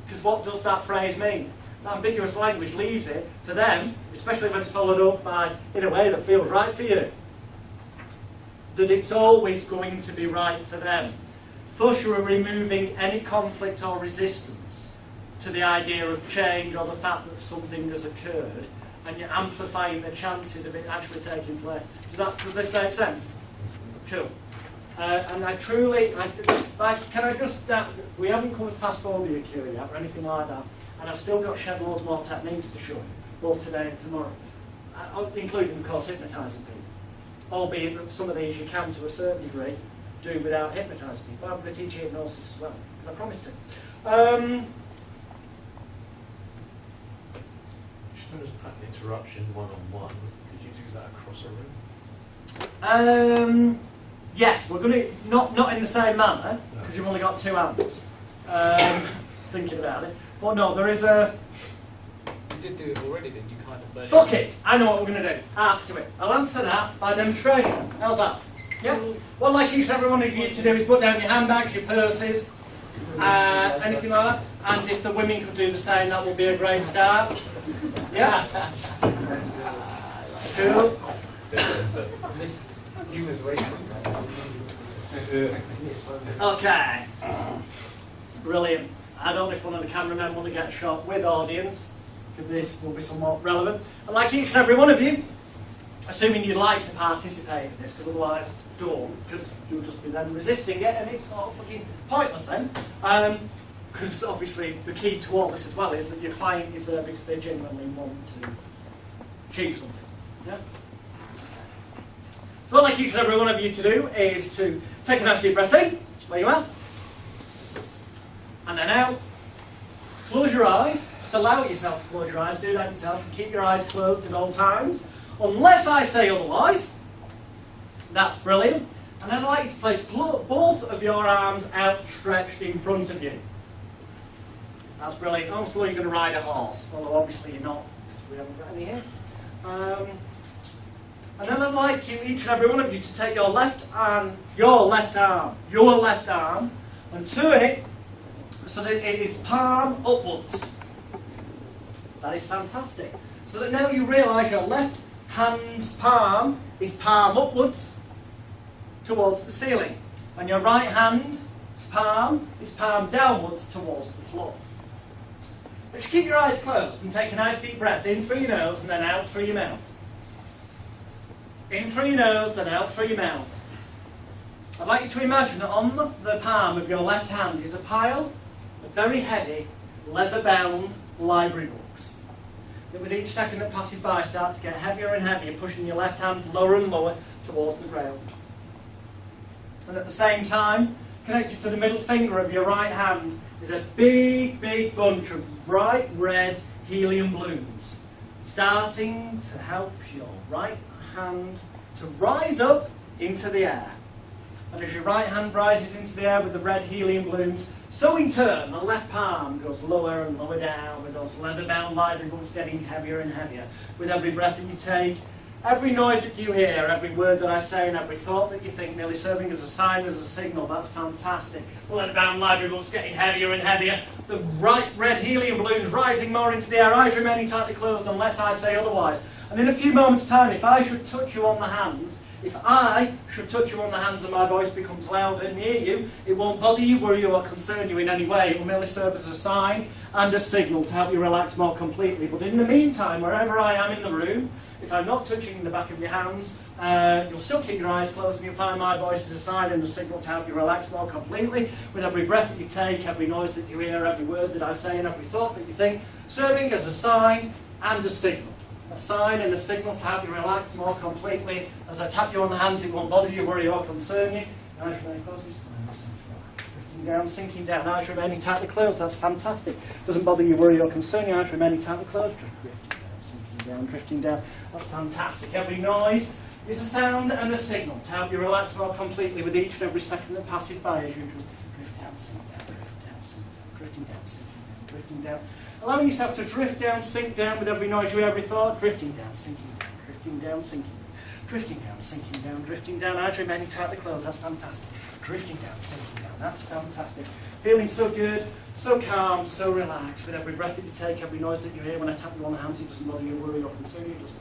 Because what does that phrase mean? The ambiguous language leaves it for them, especially when it's followed up by, in a way that feels right for you, that it's always going to be right for them. Thus you are removing any conflict or resistance to the idea of change or the fact that something has occurred, and you're amplifying the chances of it actually taking place. Does this make sense? Cool. And I truly, can I just, we haven't covered fast phobia cure yet or anything like that, and I've still got shed loads more techniques to show you, both today and tomorrow, including, of course, hypnotising people. Albeit that some of these you can, to a certain degree, do without hypnotising people. I'm going to teach you hypnosis as well, because I promised it. Just notice a pattern interruption one-on-one. Could you do that across a room? Yes, we're going to, not in the same manner, because you've only got two hands, thinking about it. But no, there is a... You did do it already, then you kind of... Fuck it! I know what we're going to do. Answer to it. I'll answer that by demonstration. How's that? Yeah? What I'd like each and every one of you to do is put down your handbags, your purses, anything like that. And if the women could do the same, that would be a great start. Yeah? Cool. You was waiting. Okay. Brilliant. I don't know if one of the cameramen want to get a shot with audience, because this will be somewhat relevant. And like each and every one of you, assuming you'd like to participate in this, because otherwise don't, because you'll just be then resisting it, and it's all fucking pointless then. Because obviously the key to all this as well is that your client is there because they genuinely want to achieve something. Yeah? So what I'd like each and every one of you to do is to take a nice deep breath in, where you are, and then out. Close your eyes. Just allow yourself to close your eyes. Do that yourself. Keep your eyes closed at all times, unless I say otherwise. That's brilliant. And then I'd like you to place both of your arms outstretched in front of you. That's brilliant. Almost like you're going to ride a horse, although obviously you're not, because we haven't got any here. And then I'd like you, each and every one of you, to take your left arm, and turn it so that it is palm upwards. That is fantastic. So that now you realise your left hand's palm is palm upwards towards the ceiling, and your right hand's palm is palm downwards towards the floor. But you keep your eyes closed and take a nice deep breath in through your nose and then out through your mouth. In through your nose, then out through your mouth. I'd like you to imagine that on the palm of your left hand is a pile of very heavy, leather-bound library books that with each second that passes by start to get heavier and heavier, pushing your left hand lower and lower towards the ground. And at the same time, connected to the middle finger of your right hand is a big, big bunch of bright red helium balloons, starting to help your right hand to rise up into the air. And as your right hand rises into the air with the red helium balloons, so in turn the left palm goes lower and lower down with those leather-bound library books getting heavier and heavier. With every breath that you take, every noise that you hear, every word that I say, and every thought that you think, merely serving as a sign, as a signal. That's fantastic. The leather-bound library books getting heavier and heavier. The bright red helium balloons rising more into the air, eyes remaining tightly closed unless I say otherwise. And in a few moments' time, if I should touch you on the hands, and my voice becomes louder near you, it won't bother you, worry you, or concern you in any way. It will merely serve as a sign and a signal to help you relax more completely. But in the meantime, wherever I am in the room, if I'm not touching the back of your hands, you'll still keep your eyes closed and you'll find my voice as a sign and a signal to help you relax more completely. With every breath that you take, every noise that you hear, every word that I say, and every thought that you think, serving as a sign and a signal. A sign and a signal to help you relax more completely. As I tap you on the hands, it won't bother you, worry or concern you. Eyes remain closed. Drifting down, sinking down. Eyes remaining tightly closed. That's fantastic. Doesn't bother you, worry or concern you. Eyes remaining tightly closed. Just drifting down, sinking down, drifting down. That's fantastic. Every noise is a sound and a signal to help you relax more completely with each and every second that passes by as you just drift down, sink down, drift down, sink down, drifting down, sinking down, drifting down. Allowing yourself to drift down, sink down with every noise you hear, every thought, drifting down, sinking down, drifting down, sinking down, drifting down, sinking down, drifting down, eyes remaining tightly closed, that's fantastic. Drifting down, sinking down, that's fantastic. Feeling so good, so calm, so relaxed with every breath that you take, every noise that you hear. When I tap you on the hands, it doesn't bother you, worry or concern you, just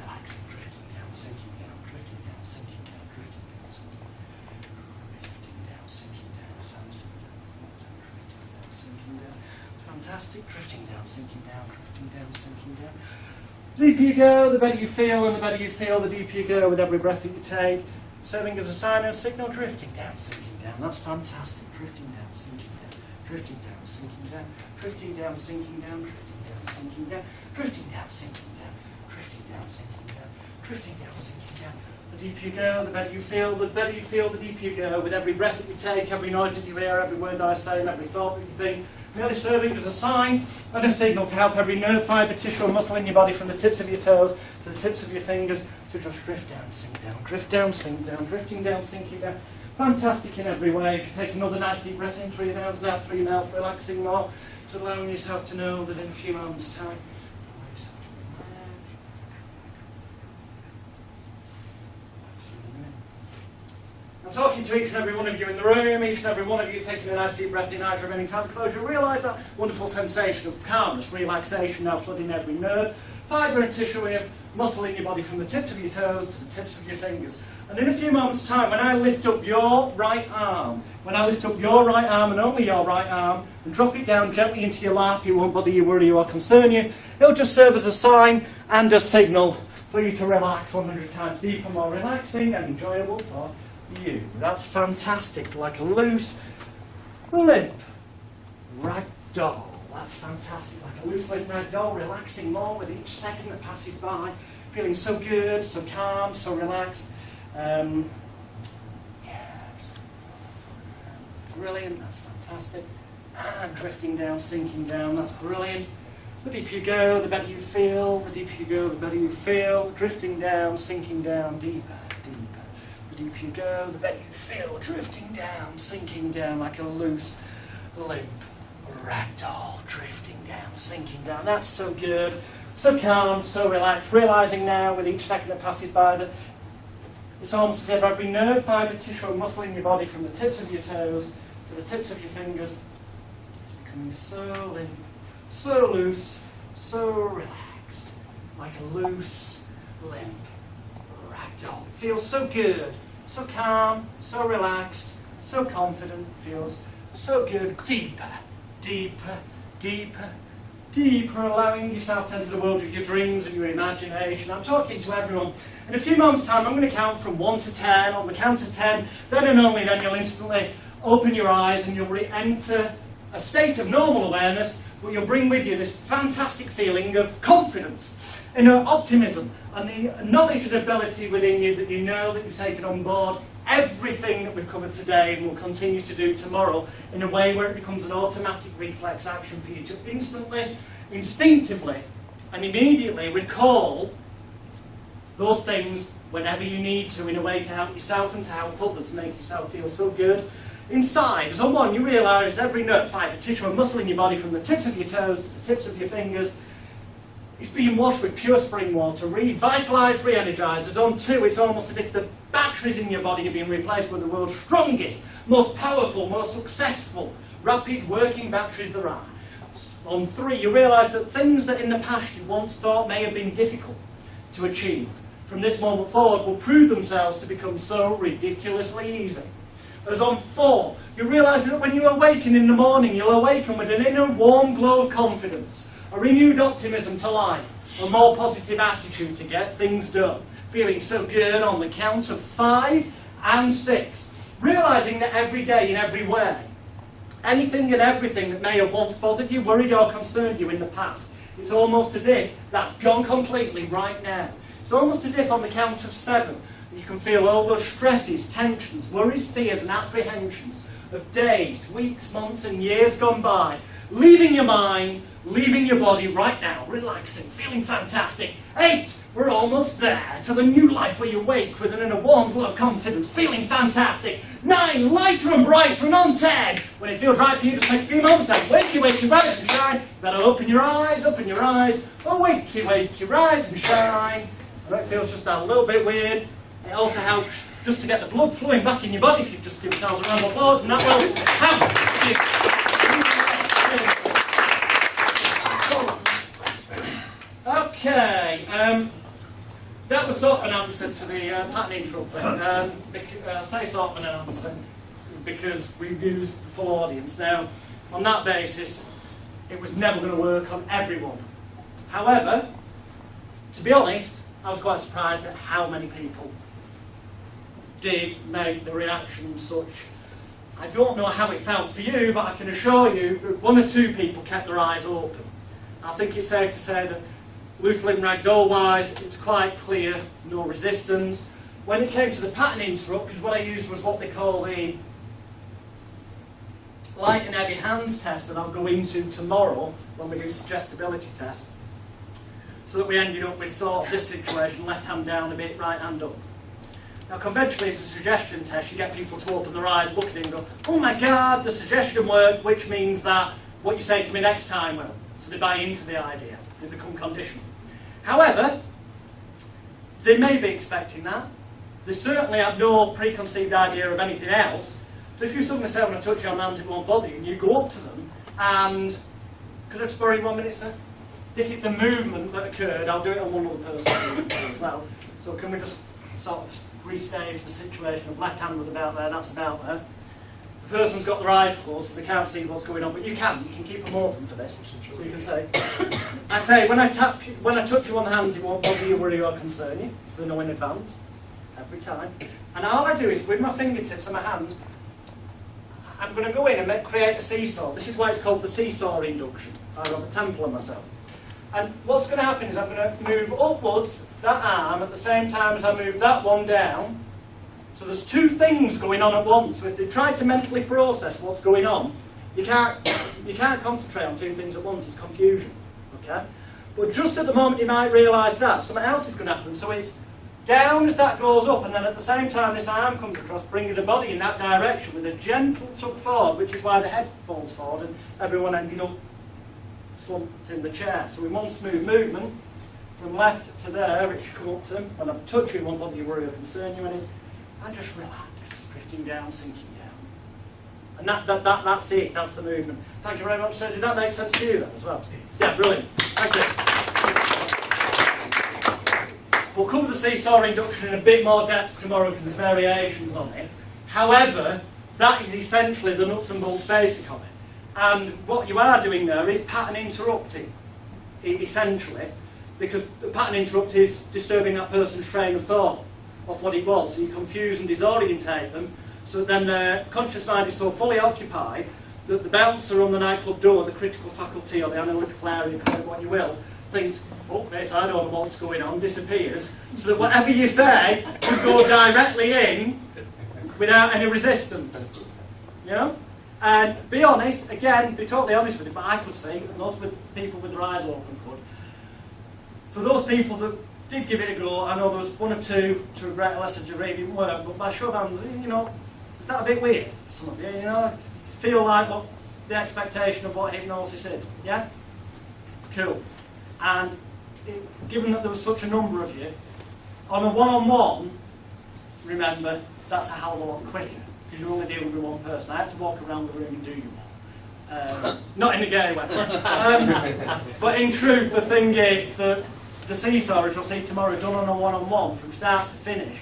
relaxing, drifting down, sinking down, drifting down, sinking down, drifting down, sinking down, drifting down, sinking down, sinking down, sinking down. Fantastic. Drifting down, sinking down, drifting down, sinking down. The deeper you go, the better you feel, and the better you feel, the deeper you go with every breath that you take. Serving as a sign and a signal, drifting down, sinking down. That's fantastic. Drifting down, sinking down, drifting down, sinking down, drifting down, sinking down, drifting down, sinking down, drifting down, sinking down, drifting down, sinking down, drifting down, sinking down. The deeper you go, the better you feel, the better you feel, the deeper you go with every breath that you take, every noise that you hear, every word that I say, and every thought that you think. Merely serving as a sign and a signal to help every nerve, fibre, tissue and muscle in your body from the tips of your toes to the tips of your fingers to just drift down, sink down, drift down, sink down, drifting down, sinking down. Fantastic in every way. If you take another nice deep breath in through your nose and out through your mouth, relaxing more, to allowing yourself to know that in a few moments' time, allow yourself to relax. I'm talking to each and every one of you in the room, each and every one of you taking a nice deep breath in, eyes remaining tightly closed. You'll realise that wonderful sensation of calmness, relaxation now flooding every nerve, fibre and tissue of muscle in your body from the tips of your toes to the tips of your fingers. And in a few moments' time, when I lift up your right arm, and only your right arm, and drop it down gently into your lap, it won't bother you, worry you, or concern you. It'll just serve as a sign and a signal for you to relax 100 times deeper, more relaxing and enjoyable for you. That's fantastic, like a loose, limp ragdoll. That's fantastic, like a loose, limp ragdoll, relaxing more with each second that passes by, feeling so good, so calm, so relaxed. Brilliant, that's fantastic. And drifting down, sinking down, that's brilliant. The deeper you go, the better you feel. The deeper you go, the better you feel. Drifting down, sinking down, deeper, deeper. The deeper you go, the better you feel. Drifting down, sinking down like a loose, limp ragdoll. Drifting down, sinking down. That's so good, so calm, so relaxed. Realising now with each second that passes by that it's almost as if every nerve, fibre, tissue and muscle in your body from the tips of your toes to the tips of your fingers is becoming so limp, so loose, so relaxed, like a loose, limp ragdoll. It feels so good, so calm, so relaxed, so confident. It feels so good. Deeper, deeper, deeper, deeper, allowing yourself to enter the world of your dreams and your imagination. I'm talking to everyone. In a few moments' time, I'm going to count from 1 to 10. On the count of 10, then and only then you'll instantly open your eyes and you'll re-enter a state of normal awareness, but you'll bring with you this fantastic feeling of confidence, inner optimism, and the knowledge and ability within you that you know that you've taken on board everything that we've covered today and will continue to do tomorrow in a way where it becomes an automatic reflex action for you to instantly, instinctively, and immediately recall those things whenever you need to, in a way to help yourself and to help others, make yourself feel so good. Inside, as a one, you realise every nerve, fibre, tissue and muscle in your body from the tips of your toes to the tips of your fingers is being washed with pure spring water, revitalised, re-energised. As on 2, it's almost as if the batteries in your body are being replaced with the world's strongest, most powerful, most successful, rapid working batteries there are. On 3, you realise that things that in the past you once thought may have been difficult to achieve, from this moment forward will prove themselves to become so ridiculously easy. As on 4, you realise that when you awaken in the morning, you'll awaken with an inner warm glow of confidence, a renewed optimism to life, a more positive attitude to get things done, feeling so good on the count of 5 and 6, realising that every day in every way, anything and everything that may have once bothered you, worried or concerned you in the past, it's almost as if that's gone completely right now. It's almost as if on the count of 7, you can feel all those stresses, tensions, worries, fears and apprehensions of days, weeks, months and years gone by, leaving your mind, leaving your body right now, relaxing, feeling fantastic. 8, we're almost there to the new life where you wake with an inner warm glow of confidence, feeling fantastic. 9, lighter and brighter, and on 10, when it feels right for you to take a few moments now, wakey, wakey, rise and shine. You better open your eyes, oh wakey, wakey, rise and shine. I know it feels just a little bit weird. It also helps just to get the blood flowing back in your body if you just give yourselves a round of applause, and that will help. Okay, that was sort of an answer to the pattern intro thing. I say sort of an answer because we've used the full audience. Now, on that basis, it was never going to work on everyone. However, to be honest, I was quite surprised at how many people did make the reaction such. I don't know how it felt for you, but I can assure you that 1 or 2 people kept their eyes open. I think it's safe to say that loose limb ragdoll wise, it was quite clear, no resistance. When it came to the pattern interrupt, because what I used was what they call the light and heavy hands test that I'll go into tomorrow when we do suggestibility test. So that we ended up with sort of this situation, left hand down a bit, right hand up. Now conventionally it's a suggestion test, you get people to open their eyes, look at it and go, oh my god, the suggestion worked, which means that what you say to me next time will. So they buy into the idea, they become conditioned. However, they may be expecting that. They certainly have no preconceived idea of anything else. So if you suddenly say, I want to touch your hands, it won't bother you, and you go up to them and, could I just borrow you 1 minute, sir? this is the movement that occurred. I'll do it on one other person as well. So can we just sort of restage the situation of left hand was about there, that's about there. The person's got their eyes closed, so they can't see what's going on, but you can keep them open for this. So you can say, I say, when I touch you on the hands, it won't bother you, worry or concern you, so they know in advance, every time. And all I do is, with my fingertips and my hands, I'm going to go in and create a seesaw. This is why it's called the seesaw induction. I've got the temple on myself. And what's going to happen is I'm going to move upwards that arm at the same time as I move that one down. So there's two things going on at once. So if they try to mentally process what's going on, you can't concentrate on two things at once. It's confusion. Okay? But just at the moment you might realise that something else is going to happen. So it's down as that goes up, and then at the same time this arm comes across, bringing the body in that direction with a gentle tug forward, which is why the head falls forward and everyone ended up slumped in the chair. So in one smooth movement, from left to there, it should come up to, when I touch you, it won't bother you, worry or concern you, and just relax, drifting down, sinking down. And that's it, that's the movement. Thank you very much, sir. Did that make sense to you then as well? Yeah, brilliant. That's it. We'll cover the seesaw induction in a bit more depth tomorrow because there's variations on it. However, that is essentially the nuts and bolts basic of it. And what you are doing there is pattern interrupting, essentially, because the pattern interrupt is disturbing that person's train of thought of what it was. So you confuse and disorientate them, so that then their conscious mind is so fully occupied that the bouncer on the nightclub door, the critical faculty or the analytical area, call it what you will, thinks, fuck this, I don't know what's going on, disappears, so that whatever you say could go directly in without any resistance. You know? And be honest, again, be totally honest with it, but I could say, and those with people with their eyes open could, for those people that did give it a go, I know there was one or two, to regret a lesson to read didn't work, but by show of hands, you know, is that a bit weird for some of you, you know? Feel like what the expectation of what hypnosis is, yeah? Cool. And given that there was such a number of you, on a one-on-one, remember, that's a hell of a lot quicker, because you're only dealing with one person. I had to walk around the room and do you one. Not in a gay way. But in truth, the thing is that the seesaw, as you'll see tomorrow, done on a one-on-one, from start to finish,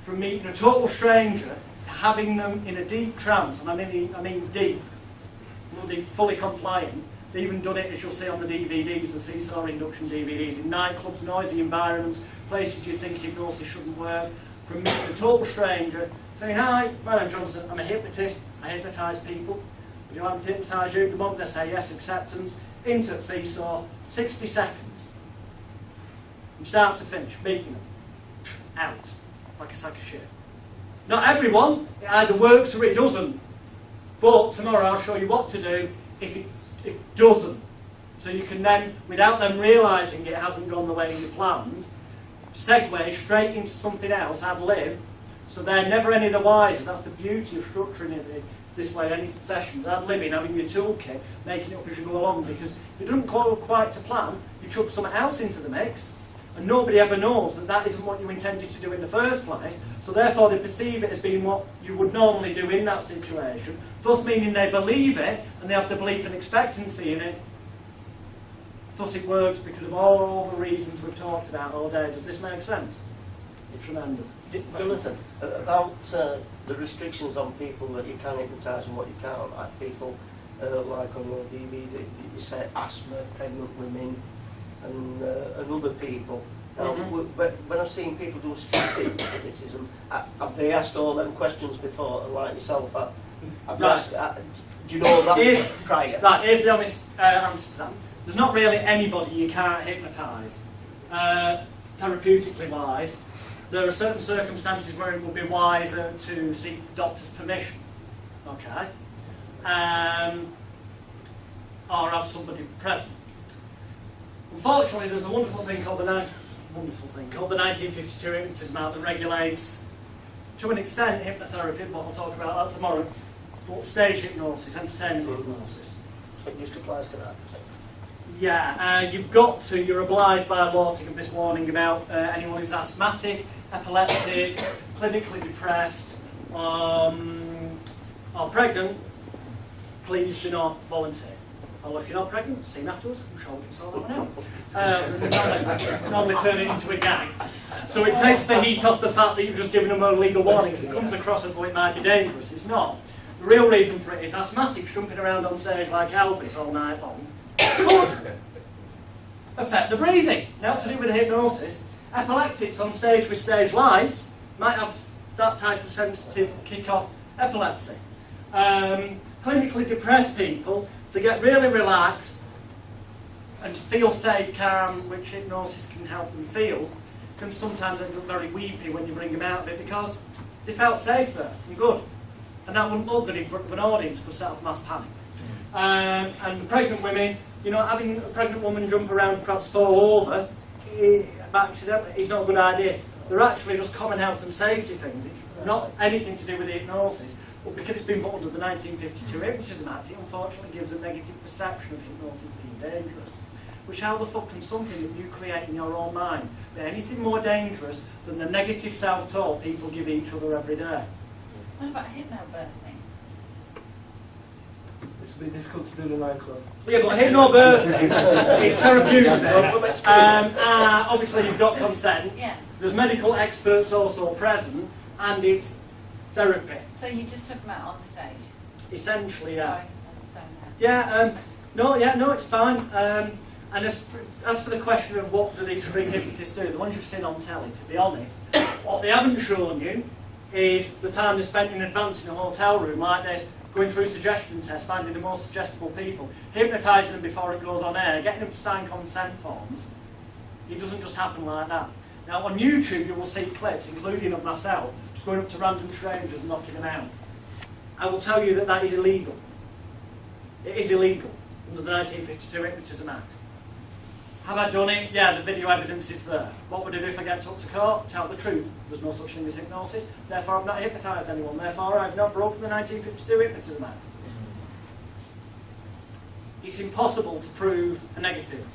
from meeting a total stranger to having them in a deep trance, and I mean deep, bloody fully compliant. They've even done it, as you'll see on the DVDs, the seesaw induction DVDs, in nightclubs, noisy environments, places you'd think hypnosis shouldn't work, from meeting a total stranger, saying, hi, my name's Johnson, I'm a hypnotist, I hypnotise people. Would you like me to hypnotise you? The moment they say yes, acceptance, into seesaw, 60 seconds. From start to finish, meeting them. Out. Like a sack of shit. Not everyone, it either works or it doesn't. But tomorrow I'll show you what to do if it doesn't. So you can then, without them realising it hasn't gone the way you planned, segue straight into something else, ad lib, so they're never any the wiser. That's the beauty of structuring it this way, any sessions, ad libbing, having your toolkit, making it up as you go along, because if it doesn't go quite to plan, you chuck something else into the mix, and nobody ever knows that that isn't what you intended to do in the first place, so therefore they perceive it as being what you would normally do in that situation, thus meaning they believe it, and they have the belief and expectancy in it. Thus it works because of all the reasons we've talked about all day. Does this make sense? It's tremendous. Jonathan, about the restrictions on people that you can hypnotise and what you can't, like people like on your DVD, you say asthma, pregnant women, and other people. Now, when I've seen people do street hypnotism, have they asked all them questions before, like yourself? I've asked, do you know that prior? Right, here's the honest answer to that. There's not really anybody you can't hypnotise, therapeutically wise. There are certain circumstances where it would be wiser to seek the doctor's permission, okay, or have somebody present. Unfortunately, there's a wonderful thing called the 1952 Hypnotism Act that regulates, to an extent, hypnotherapy, but I'll talk about that tomorrow. But stage hypnosis, entertainment hypnosis. So it just applies to that. Yeah, you're obliged by law to give this warning about anyone who's asthmatic, epileptic, clinically depressed, or pregnant. Please do not volunteer. Well, if you're not pregnant, see me afterwards. I'm sure we can sort that one out. Normally turn it into a gag. So it takes the heat off the fact that you've just given them a legal warning. It comes across as though it might be dangerous. It's not. The real reason for it is asthmatics jumping around on stage like Elvis all night long could affect the breathing. Now, to do with hypnosis, epileptics on stage with stage lights might have that type of sensitive kick-off epilepsy. Clinically depressed people, to get really relaxed and to feel safe, calm, which hypnosis can help them feel, can sometimes end up very weepy when you bring them out of it because they felt safe there and good. And that wouldn't look good in front of an audience, could set off mass panic. And the pregnant women, you know, having a pregnant woman jump around, perhaps fall over, by accident, is not a good idea. They're actually just common health and safety things. It's not anything to do with the hypnosis, but because it's been put under the 1952 Hypnotism Act, it unfortunately gives a negative perception of hypnosis being dangerous. Which, how the fuck can something that you create in your own mind be anything more dangerous than the negative self-talk people give each other every day? What about hypnobirthing? This will be difficult to do in a nightclub. Yeah, but hypnobirthing is therapeutic. Obviously, you've got consent. Yeah. There's medical experts also present, and it's therapy. So you just took them out on stage? Essentially, yeah. Sorry, I'm saying that. Yeah, no, it's fine. And as for the question of what do these string hypnotists do, the ones you've seen on telly, to be honest, what they haven't shown you is the time they spent in advance in a hotel room like this, going through suggestion tests, finding the most suggestible people, hypnotising them before it goes on air, getting them to sign consent forms. It doesn't just happen like that. Now, on YouTube, you will see clips, including of myself, just going up to random strangers and knocking them out. I will tell you that that is illegal. It is illegal under the 1952 Hypnotism Act. Have I done it? Yeah, the video evidence is there. What would I do if I get took to court? Tell the truth. There's no such thing as hypnosis. Therefore, I've not hypnotised anyone. Therefore, I've not broken the 1952 Hypnotism Act. It's impossible to prove a negative.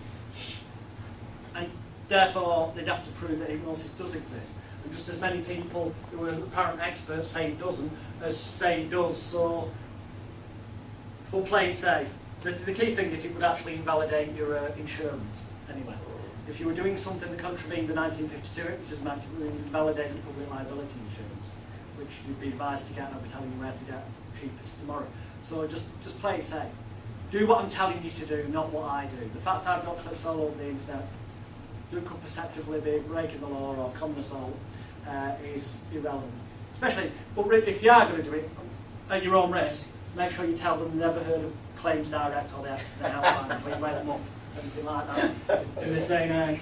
And therefore, they'd have to prove that hypnosis does exist. And just as many people who are apparent experts say it doesn't, as say it does, so we'll play it safe. The key thing is it would actually invalidate your insurance anyway. If you were doing something that contravened the 1952 Hypnotism Act, it would invalidate your public liability insurance, which you'd be advised to get, and I'll be telling you where to get cheapest tomorrow. So just play it safe. Do what I'm telling you to do, not what I do. The fact I've got clips all over the internet, do could perceptively be breaking the law or common assault is irrelevant. Especially, but if you are going to do it at your own risk, make sure you tell them you've never heard of Claims Direct or the accident helpline before you weigh them up, anything like that, in this day and age.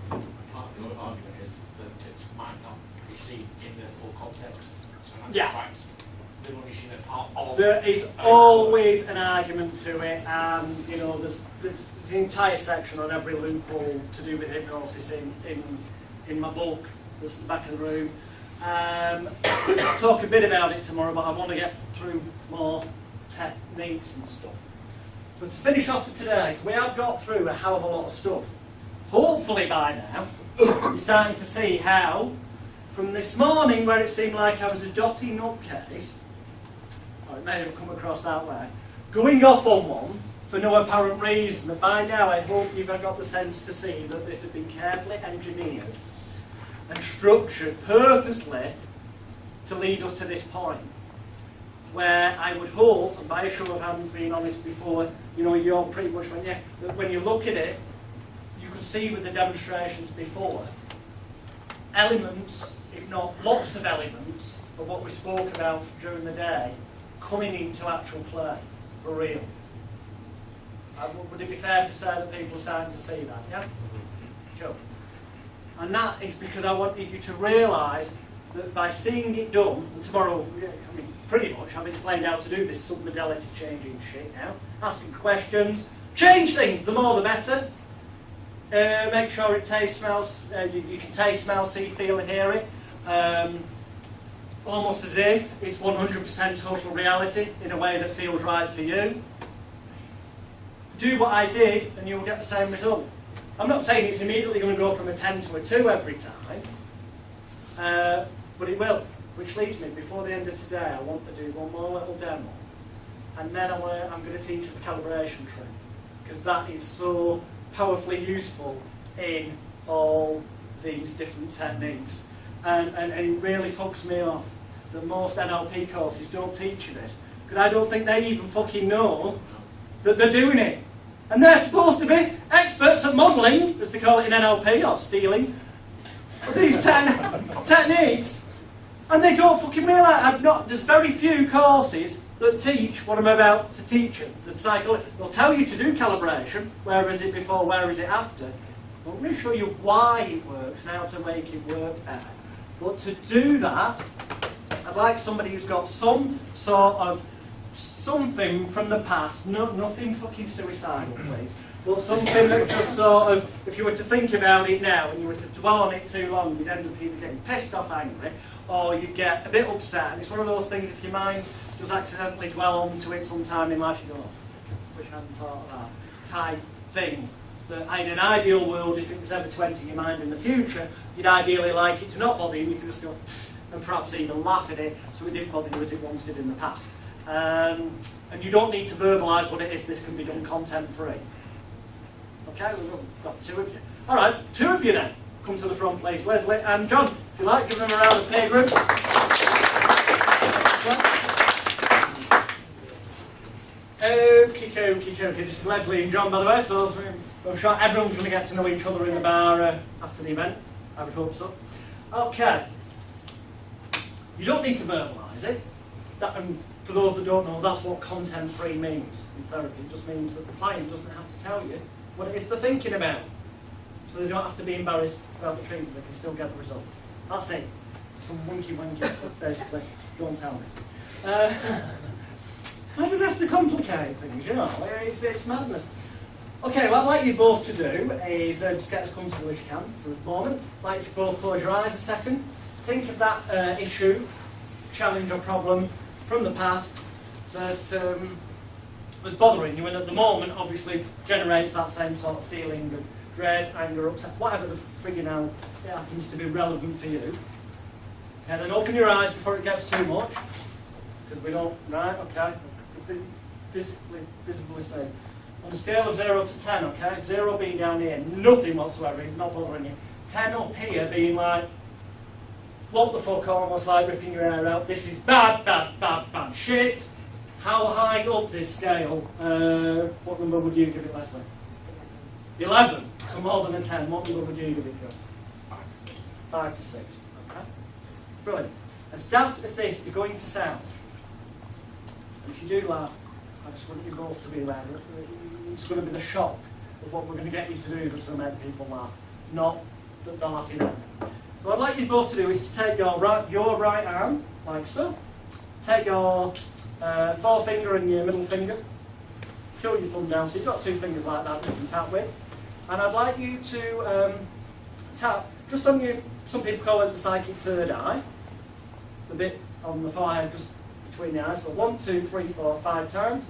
Part of your argument is that it might not be seen in their full context. So Yeah. Facts, they've only seen a part of. There is always an argument to it, and you know, there's an entire section on every loophole to do with hypnosis in my book that's at the back of the room. I'll talk a bit about it tomorrow, but I want to get through more techniques and stuff. But to finish off for today, we have got through a hell of a lot of stuff. Hopefully by now, you're starting to see how, from this morning where it seemed like I was a dotty nutcase, or it may have come across that way, going off on one for no apparent reason, that by now I hope you've got the sense to see that this has been carefully engineered and structured purposely to lead us to this point, where I would hope, and by a show of hands being honest before, you know, you're pretty much, when you look at it, you could see with the demonstrations before, elements, if not lots of elements, of what we spoke about during the day, coming into actual play, for real. Would it be fair to say that people are starting to see that, yeah? Cool. And that is because I wanted you to realise that by seeing it done, and tomorrow, I mean, pretty much, I've explained how to do this submodality changing shit now, asking questions, change things, the more the better. Make sure it tastes, smells, you can taste, smell, see, feel and hear it. Almost as if it's 100% total reality in a way that feels right for you. Do what I did and you'll get the same result. I'm not saying it's immediately going to go from a 10 to a 2 every time, but it will. Which leads me, before the end of today, I want to do one more little demo. and then I'm going to teach you the calibration tree, because that is so powerfully useful in all these different techniques. And it really fucks me off that most NLP courses don't teach you this, because I don't think they even fucking know that they're doing it. And they're supposed to be experts at modelling, as they call it in NLP, or stealing, of these techniques. And they don't fucking realise. There's very few courses that teach what I'm about to teach you. They'll tell you to do calibration, where is it before, where is it after. I'm going to show you why it works and how to make it work better. But to do that, I'd like somebody who's got some sort of something from the past, nothing fucking suicidal, please, but something that just sort of, if you were to think about it now and you were to dwell on it too long, you'd end up either getting pissed off, angry, or you'd get a bit upset. And it's one of those things, if your mind does accidentally dwell onto it sometime in life, you go, oh, wish I hadn't thought of that, type thing. That in an ideal world, if it was ever to enter your mind in the future, you'd ideally like it to not bother you, you could just go, and perhaps even laugh at it, so it didn't bother you as it once did in the past. And you don't need to verbalise what it is, this can be done content-free. Okay, we've got two of you. Alright, two of you then. Come to the front, please. Leslie and John, if you like, give them a round of applause, group. Okay. This is Leslie and John, by the way, for those I'm sure everyone's going to get to know each other in the bar after the event. I would hope so. Okay. You don't need to verbalise it. For those that don't know, that's what content-free means in therapy. It just means that the client doesn't have to tell you what it is they're thinking about. So they don't have to be embarrassed about the treatment, they can still get the result. That's it. Some winky-winky, basically. Don't tell me. Why do they have to complicate things, you know? It's madness. Okay, what I'd like you both to do is just get as comfortable as you can for a moment. I'd like you to both close your eyes a second. Think of that issue, challenge or problem from the past that was bothering you, and at the moment obviously generates that same sort of feeling of dread, anger, upset, whatever the friggin' hell it happens to be relevant for you. Okay, then open your eyes before it gets too much, because we don't, right, okay, visibly say. On a scale of 0 to 10, okay, 0 being down here, nothing whatsoever, not bothering you. 10 up here being like, what the fuck, almost like ripping your hair out. This is bad shit. How high up this scale? What number would you give it, Leslie? 11. So more than a 10. What number would you give it, Joe? 5 to 6. Okay. Brilliant. As daft as this is going to sound, if you do laugh, I just want you both to be aware. It's going to be the shock of what we're going to get you to do that's going to make people laugh, not that they're laughing at me. So what I'd like you both to do is to take your right arm, like so. Take your forefinger and your middle finger. Pull your thumb down, so you've got two fingers like that you can tap with. And I'd like you to tap just on your, some people call it the psychic third eye, the bit on the forehead just between the eyes. So 1, 2, 3, 4, 5 times.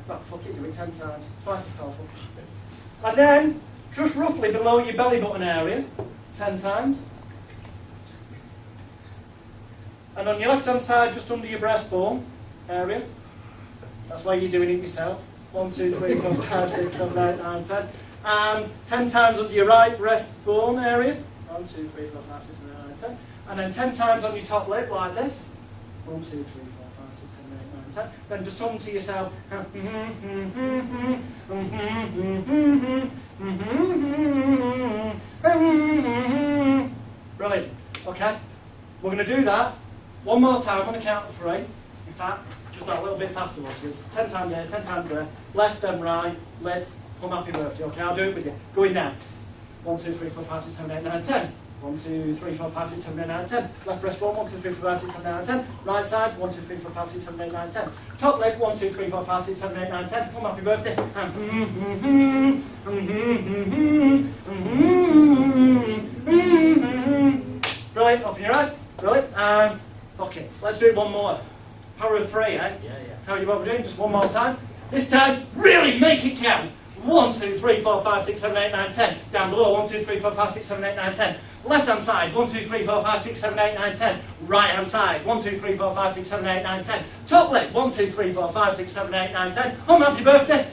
Well, fuck it, do it 10 times. Twice as powerful. And then, just roughly below your belly button area, 10 times. And on your left hand side, just under your breastbone area. That's why you're doing it yourself. 1, 2, 3, 4, 5, 6, 7, 8, 9, 10. And 10 times under your right breastbone area. 1, 2, 3, 4, 5, 6, 7, 8, 9, 10. And then 10 times on your top lip, like this. 1, 2, 3, 4, 5, 6, 7, 8, 9, 10. Then just hum to yourself. Brilliant. Okay. We're going to do that one more time on the count of 3. In fact, just a little bit faster. So it's 10 times there, 10 times there. Left and right. Left. Hum happy birthday. Okay, I'll do it with you. Go in now. 1, 2, 3, 4, 5, 6, 7, 8, 9, 10. 1, 2, 3, 4, 5, 6, 7, 8, 9, 10. Left breast 1, 2, 3, 4, 5, 6, 7, 8, 9, 10. Right side, 1, 2, 3, 4, 5, 6, 7, 8, 9, 10. Top left, 1, 2, 3, 4, 5, 6, 7, 8, 9, 10. Come happy birthday. Brilliant, open your eyes. Brilliant. Okay, let's do it one more. Power of 3, eh? Yeah. Tell you what we're doing, just one more time. This time, really make it count. 1, 2, 3, 4, 5, 6, 7, 8, 9, 10. Down below, 1, 2, 3, 4, 5, 6, 7, 8, 9, 10. Left hand side, 1, 2, 3, 4, 5, 6, 7, 8, 9, 10. Right hand side, 1, 2, 3, 4, 5, 6, 7, 8, 9, 10. Top left, 1, 2, 3, 4, 5, 6, 7, 8, 9, 10. Home, happy birthday.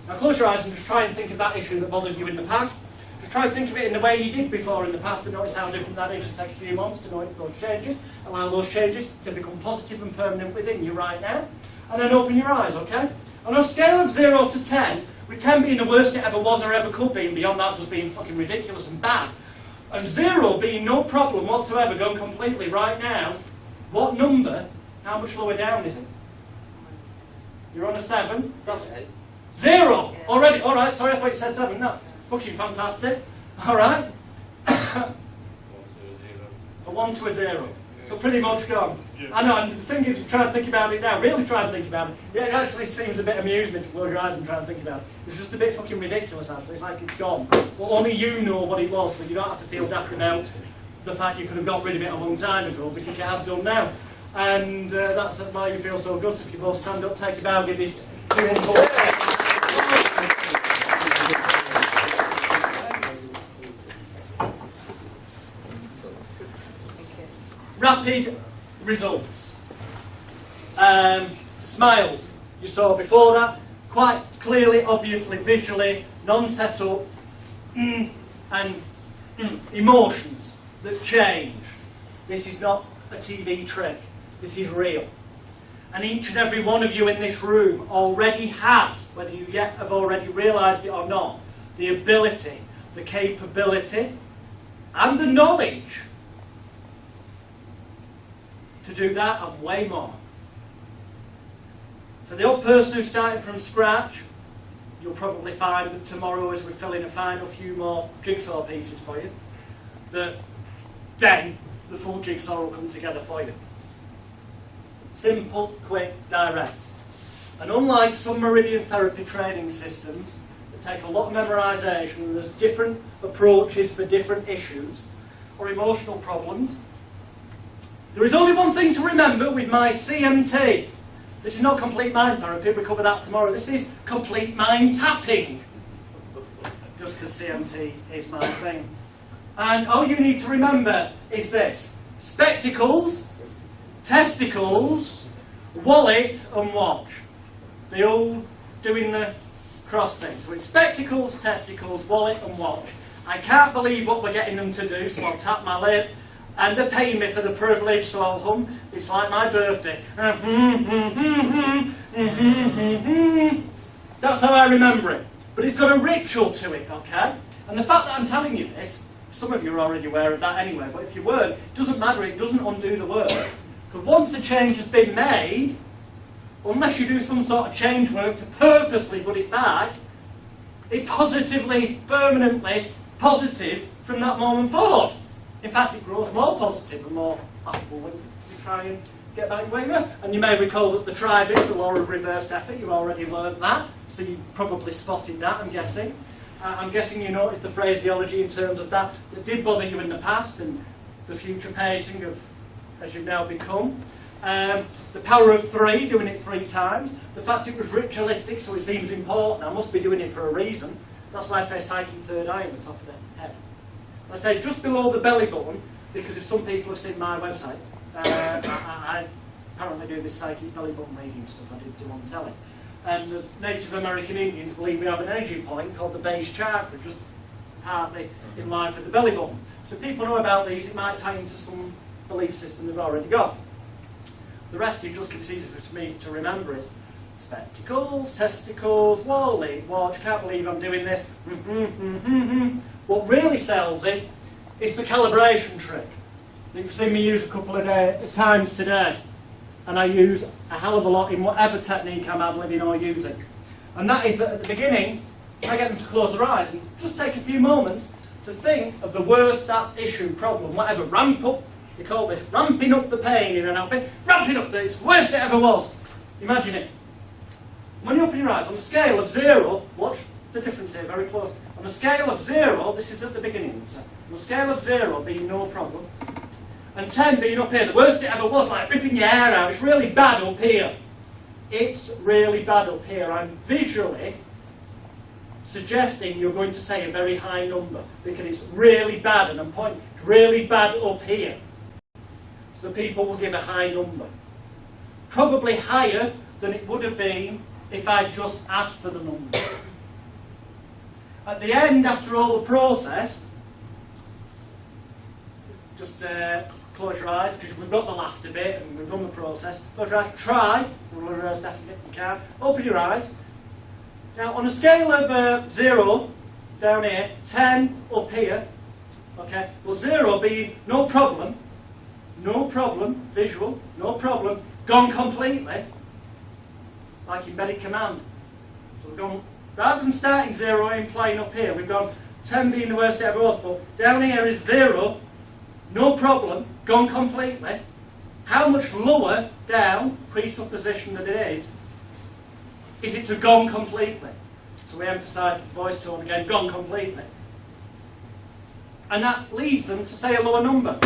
Now close your eyes and just try and think of that issue that bothered you in the past. Just try and think of it in the way you did before in the past and notice how different that is. It'll take a few months to notice those changes. Allow those changes to become positive and permanent within you right now. And then open your eyes, okay? On a scale of 0 to 10, with 10 being the worst it ever was or ever could be, and beyond that just being fucking ridiculous and bad, and 0 being no problem whatsoever, going completely right now, what number, how much lower down is it? You're on a 7. That's 0 already. All right, sorry, I thought you said 7. No, fucking fantastic. All right. A 1 to a 0. So pretty much gone. I know, and the thing is, try and think about it now. Really try and think about it. Yeah, it actually seems a bit amusing if you close your eyes and try and think about it. It's just a bit fucking ridiculous, actually. It's like it's gone. Well, only you know what it was, so you don't have to feel daft about the fact you could have got rid of it a long time ago, because you have done now. And that's why you feel so good. So if you both stand up, take a bow, give these 2 and 4. Rapid results. Smiles. You saw before that. Quite clearly, obviously, visually, non-set up. And emotions that change. This is not a TV trick. This is real. And each and every one of you in this room already has, whether you yet have already realised it or not, the ability, the capability, and the knowledge to do that and way more. For the old person who's starting from scratch, you'll probably find that tomorrow, as we fill in a final few more jigsaw pieces for you, that then the full jigsaw will come together for you. Simple, quick, direct. And unlike some meridian therapy training systems that take a lot of memorisation, and there's different approaches for different issues or emotional problems, there is only one thing to remember with my CMT. This is not complete mind therapy, we cover that tomorrow. This is complete mind tapping. Just because CMT is my thing. And all you need to remember is this: spectacles, testicles, wallet and watch. They all doing the cross thing. So it's spectacles, testicles, wallet and watch. I can't believe what we're getting them to do, so I'll tap my lip. And they're paying me for the privilege, so I'll hum. It's like my birthday. That's how I remember it. But it's got a ritual to it, okay? And the fact that I'm telling you this, some of you are already aware of that anyway, but if you weren't, it doesn't matter, it doesn't undo the work. Because once a change has been made, unless you do some sort of change work to purposely put it back, it's positively, permanently positive from that moment forward. In fact, it grows more positive and more laughable when you try and get back where you were. And you may recall that the tri bit, the law of reversed effort, you already learned that, so you probably spotted that, I'm guessing. I'm guessing you noticed the phraseology in terms of that did bother you in the past and the future pacing of as you've now become. The power of 3, doing it 3 times. The fact it was ritualistic, so it seems important. I must be doing it for a reason. That's why I say psychic third eye on the top of the head. I say just below the belly button, because if some people have seen my website, I apparently do this psychic belly button reading stuff I did do on telly. And the Native American Indians believe we have an energy point called the base chakra, just partly in line with the belly button. So if people know about these, it might tie into some belief system they've already got. The rest, it just gets easier for me to remember is spectacles, testicles, wallet, watch, can't believe I'm doing this. What really sells it is the calibration trick that you've seen me use a couple of times today. And I use a hell of a lot in whatever technique I'm ad-libbing or using. And that is that at the beginning, I get them to close their eyes and just take a few moments to think of the worst that issue, problem, whatever, ramp up. They call this ramping up the pain in an outfit, ramping up the, it's the worst it ever was. Imagine it. When you open your eyes, on a scale of 0, watch the difference here, very close. On a scale of 0, this is at the beginning, so on a scale of 0 being no problem, and 10 being up here, the worst it ever was, like ripping your hair out. It's really bad up here. It's really bad up here. I'm visually suggesting you're going to say a very high number because it's really bad, and I'm pointing really bad up here. So the people will give a high number. Probably higher than it would have been if I'd just asked for the number. At the end, after all the process, just close your eyes, because we've got the laughter bit and we've done the process. Close your eyes, try, reverse that if you can. Open your eyes. Now, on a scale of 0, down here, 10 up here, okay, well 0 being no problem, visual, no problem, gone completely, like embedded command. So we've gone, rather than starting 0 in plain up here, we've gone 10 being the worst it ever was, but down here is 0, no problem, gone completely. How much lower down, presupposition that it is it to gone completely? So we emphasise the voice tone again, gone completely. And that leads them to say a lower number.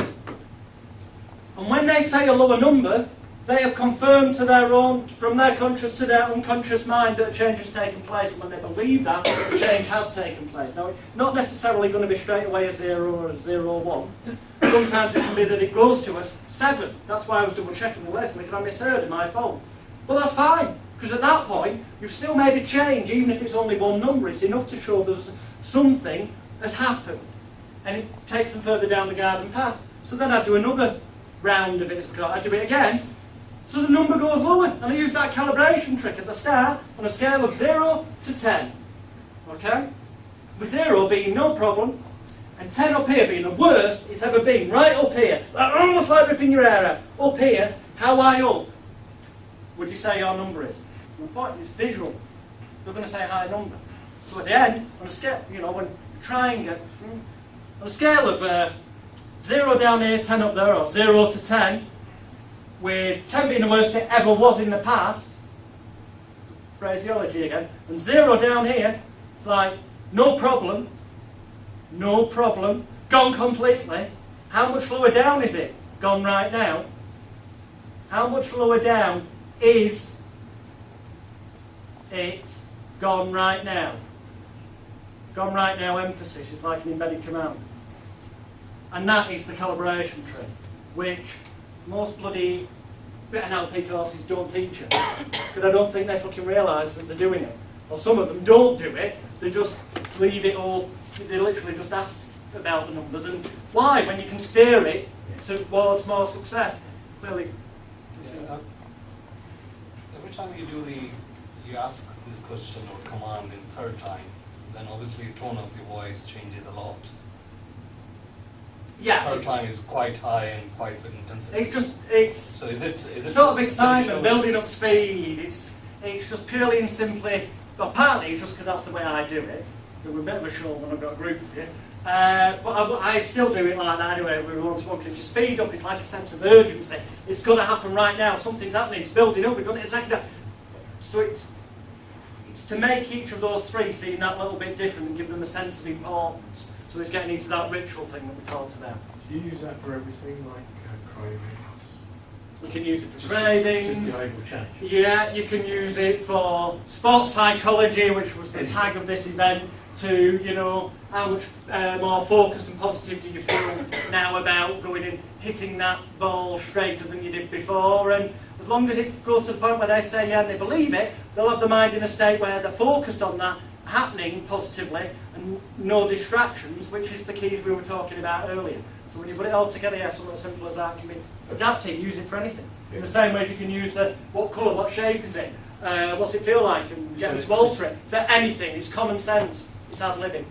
And when they say a lower number, they have confirmed to their own, from their conscious to their unconscious mind, that a change has taken place. And when they believe that, the change has taken place. Now, it's not necessarily going to be straight away a 0 or a 0 or 1. Sometimes it can be that it goes to a 7. That's why I was double checking the lesson, because I misheard, my fault. But that's fine, because at that point, you've still made a change, even if it's only one number. It's enough to show there's something has happened. And it takes them further down the garden path. So then I'd do another round of it. I'd do it again. So the number goes lower. And I use that calibration trick at the start on a scale of 0 to 10. Okay? With 0 being no problem, and 10 up here being the worst it's ever been. Right up here. Almost like ripping your hair out. Up here, how high up would you say your number is? The point is visual. You're going to say a high number. So at the end, on a scale, you know, when you try and get, on a scale of 0 down here, 10 up there, or 0 to 10, with 10 being the worst it ever was in the past, phraseology again, and 0 down here, it's like, no problem, gone completely. How much lower down is it? Gone right now. How much lower down is it gone right now? Gone right now emphasis is like an embedded command. And that is the calibration trick, which most bloody NLP courses don't teach you. Because I don't think they fucking realise that they're doing it. Or some of them don't do it, they just leave it all, they literally just ask about the numbers. And why, when you can steer it towards more success? Clearly. Every time you ask this question or command in third time, then obviously the tone of your voice changes a lot. Yeah. Third time is quite high and quite with intensity. It's so is it sort of excitement, building up speed. It's just purely and simply, well, partly just because that's the way I do it. We're a bit of a show when I've got a group of you. But I still do it like that anyway. We want to if you speed up, it's like a sense of urgency. It's going to happen right now. Something's happening. It's building up. We've done it a second. So it's to make each of those three seem that little bit different and give them a sense of importance. So it's getting into that ritual thing that we talked about. Do you use that for everything, like cravings? You can use it for cravings. Just behavioural change. Yeah, you can use it for sports psychology, which was the tag of this event, to, you know, how much more focused and positive do you feel now about going and hitting that ball straighter than you did before. And as long as it goes to the point where they say yeah and they believe it, they'll have the mind in a state where they're focused on that happening positively and no distractions, which is the keys we were talking about earlier. So when you put it all together, yeah, something as simple as that can be adapted, use it for anything. In the same way as you can use the what colour, what shape is it, what's it feel like, and get them to alter it. For anything, it's common sense, it's ad living.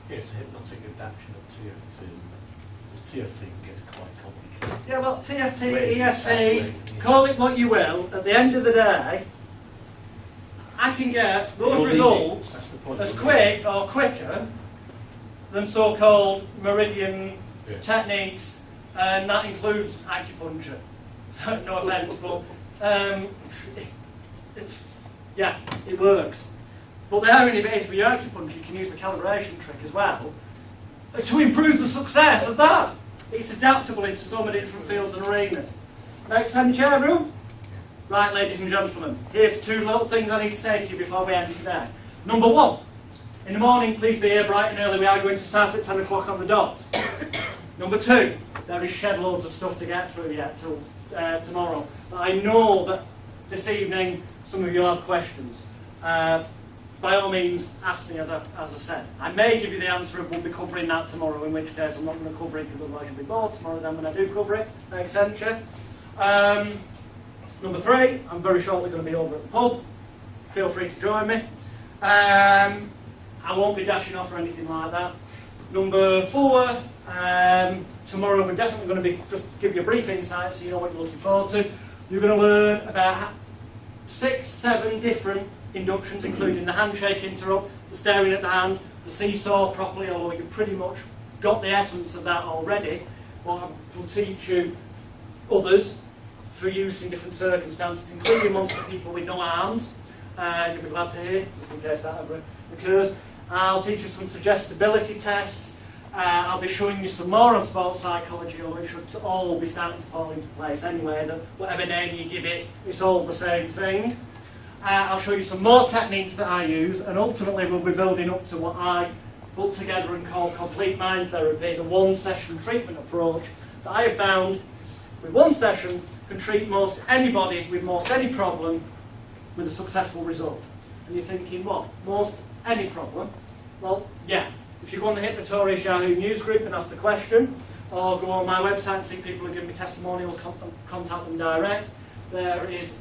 Yeah, it's a hypnotic adaptation of TFT. Because TFT gets quite complicated. Yeah, well, TFT, EFT, call it what you will, at the end of the day, I can get those results as quick or quicker than so-called meridian techniques, and that includes acupuncture. So, no offence, but yeah, it works. But the irony of it is, with your acupuncture, you can use the calibration trick as well to improve the success of that. it's adaptable into so many different fields and arenas. Make sense, everyone? Right, ladies and gentlemen, here's 2 little things I need to say to you before we end today. Number 1, in the morning, please be here bright and early. We are going to start at 10 o'clock on the dot. Number 2, there is shed loads of stuff to get through yet till tomorrow. But I know that this evening some of you will have questions. By all means, ask me, as I said. I may give you the answer and we'll be covering that tomorrow, in which case I'm not going to cover it because otherwise you'll be bored tomorrow then when I do cover it. Makes sense, yeah? Number 3, I'm very shortly going to be over at the pub. Feel free to join me. I won't be dashing off or anything like that. Number 4, tomorrow we're definitely going to be just give you a brief insight so you know what you're looking forward to. You're going to learn about 6, 7 different inductions, including the handshake interrupt, the staring at the hand, the seesaw properly, although you've pretty much got the essence of that already. Well, I will teach you others for use in different circumstances, including amongst the people with no arms. You'll be glad to hear, just in case that ever occurs. I'll teach you some suggestibility tests. I'll be showing you some more on sports psychology, although it should all be starting to fall into place anyway, that whatever name you give it, it's all the same thing. I'll show you some more techniques that I use, and ultimately we'll be building up to what I put together and call complete mind therapy, the 1-session treatment approach that I have found with 1 session can treat most anybody with most any problem with a successful result. And you're thinking, what? Most any problem? Well, yeah. If you go on the Hypnotorious Yahoo News group and ask the question, or go on my website and see people who give me testimonials, contact them direct. There is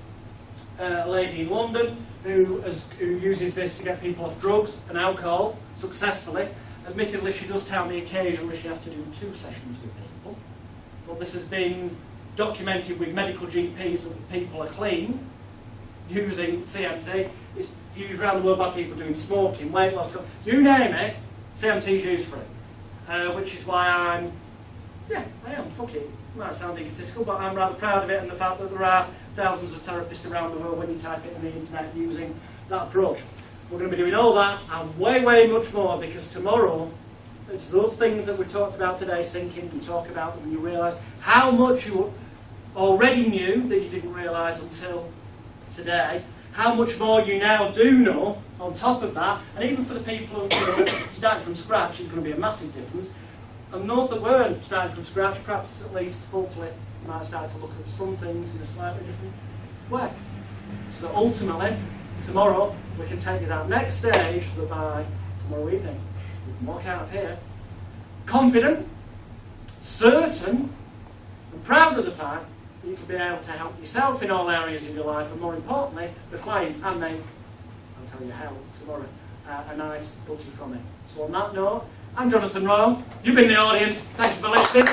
a lady in London who uses this to get people off drugs and alcohol successfully. Admittedly, she does tell me occasionally she has to do 2 sessions with people. But this has been documented with medical GPs that people are clean using CMT. It's used around the world by people doing smoking, weight loss, you name it, CMT is used for it. Which is why I am, fuck it. Might sound egotistical, but I'm rather proud of it and the fact that there are thousands of therapists around the world when you type it in the internet using that approach. We're going to be doing all that and way, way much more, because tomorrow it's those things that we talked about today sink in. You talk about them and you realise how much you already knew that you didn't realise until today, how much more you now do know on top of that, and even for the people who are starting from scratch, it's going to be a massive difference. And those that weren't starting from scratch, perhaps at least, hopefully, might start to look at some things in a slightly different way. So ultimately, tomorrow, we can take you that next stage so that by tomorrow evening, we can walk out of here confident, certain, and proud of the fact that you can be able to help yourself in all areas of your life, and more importantly, the clients, and make, I'll tell you how tomorrow, a nice butty from it. So on that note, I'm Jonathan Royal. You've been the audience. Thanks for listening.